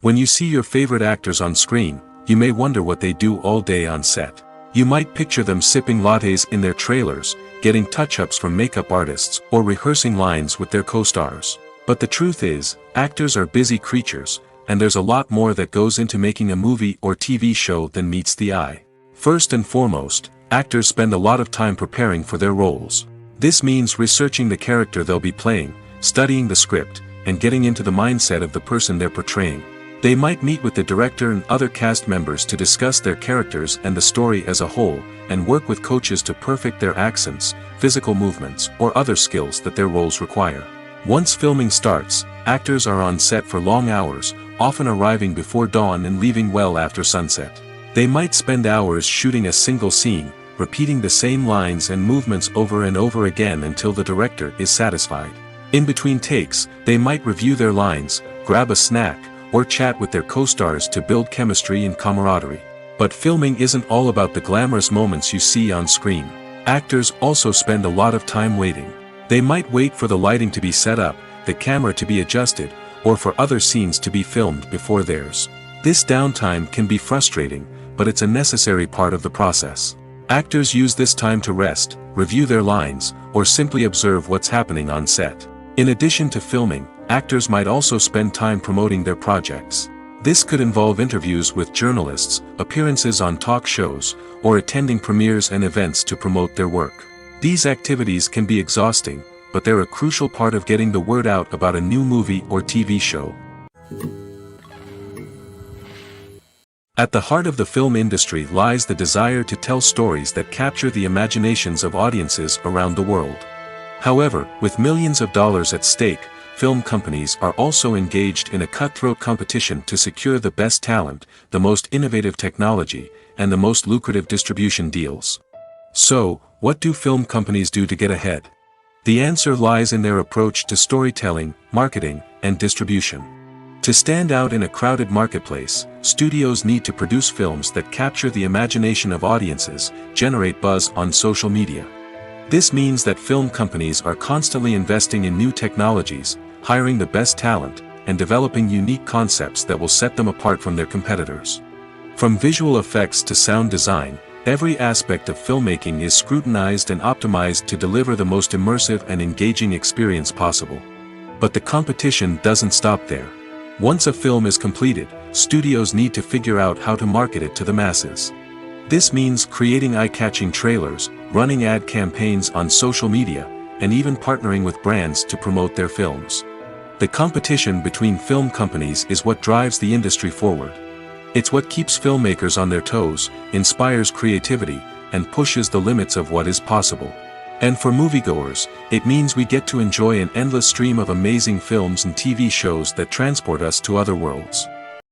When you see your favorite actors on screen, you may wonder what they do all day on set. You might picture them sipping lattes in their trailers, getting touch-ups from makeup artists, or rehearsing lines with their co-stars. But the truth is, actors are busy creatures, and there's a lot more that goes into making a movie or TV show than meets the eye. First and foremost, actors spend a lot of time preparing for their roles. This means researching the character they'll be playing, studying the script, and getting into the mindset of the person they're portraying. They might meet with the director and other cast members to discuss their characters and the story as a whole, and work with coaches to perfect their accents, physical movements, or other skills that their roles require. Once filming starts, actors are on set for long hours, often arriving before dawn and leaving well after sunset. They might spend hours shooting a single scene, repeating the same lines and movements over and over again until the director is satisfied. In between takes, they might review their lines, grab a snack, or chat with their co-stars to build chemistry and camaraderie. But filming isn't all about the glamorous moments you see on screen. Actors also spend a lot of time waiting. They might wait for the lighting to be set up, the camera to be adjusted, or for other scenes to be filmed before theirs. This downtime can be frustrating, but it's a necessary part of the process. Actors use this time to rest, review their lines, or simply observe what's happening on set. In addition to filming, actors might also spend time promoting their projects. This could involve interviews with journalists, appearances on talk shows, or attending premieres and events to promote their work. These activities can be exhausting, but they're a crucial part of getting the word out about a new movie or TV show. At the heart of the film industry lies the desire to tell stories that capture the imaginations of audiences around the world. However, with millions of dollars at stake, film companies are also engaged in a cutthroat competition to secure the best talent, the most innovative technology, and the most lucrative distribution deals. So, what do film companies do to get ahead? The answer lies in their approach to storytelling, marketing, and distribution. To stand out in a crowded marketplace, studios need to produce films that capture the imagination of audiences, generate buzz on social media. This means that film companies are constantly investing in new technologies, hiring the best talent, and developing unique concepts that will set them apart from their competitors. From visual effects to sound design, Every aspect of filmmaking is scrutinized and optimized to deliver the most immersive and engaging experience possible. But the competition doesn't stop there. Once a film is completed, studios need to figure out how to market it to the masses. This means creating eye-catching trailers, running ad campaigns on social media, and even partnering with brands to promote their films. The competition between film companies is what drives the industry forward. It's what keeps filmmakers on their toes, inspires creativity, and pushes the limits of what is possible. And for moviegoers, it means we get to enjoy an endless stream of amazing films and TV shows that transport us to other worlds.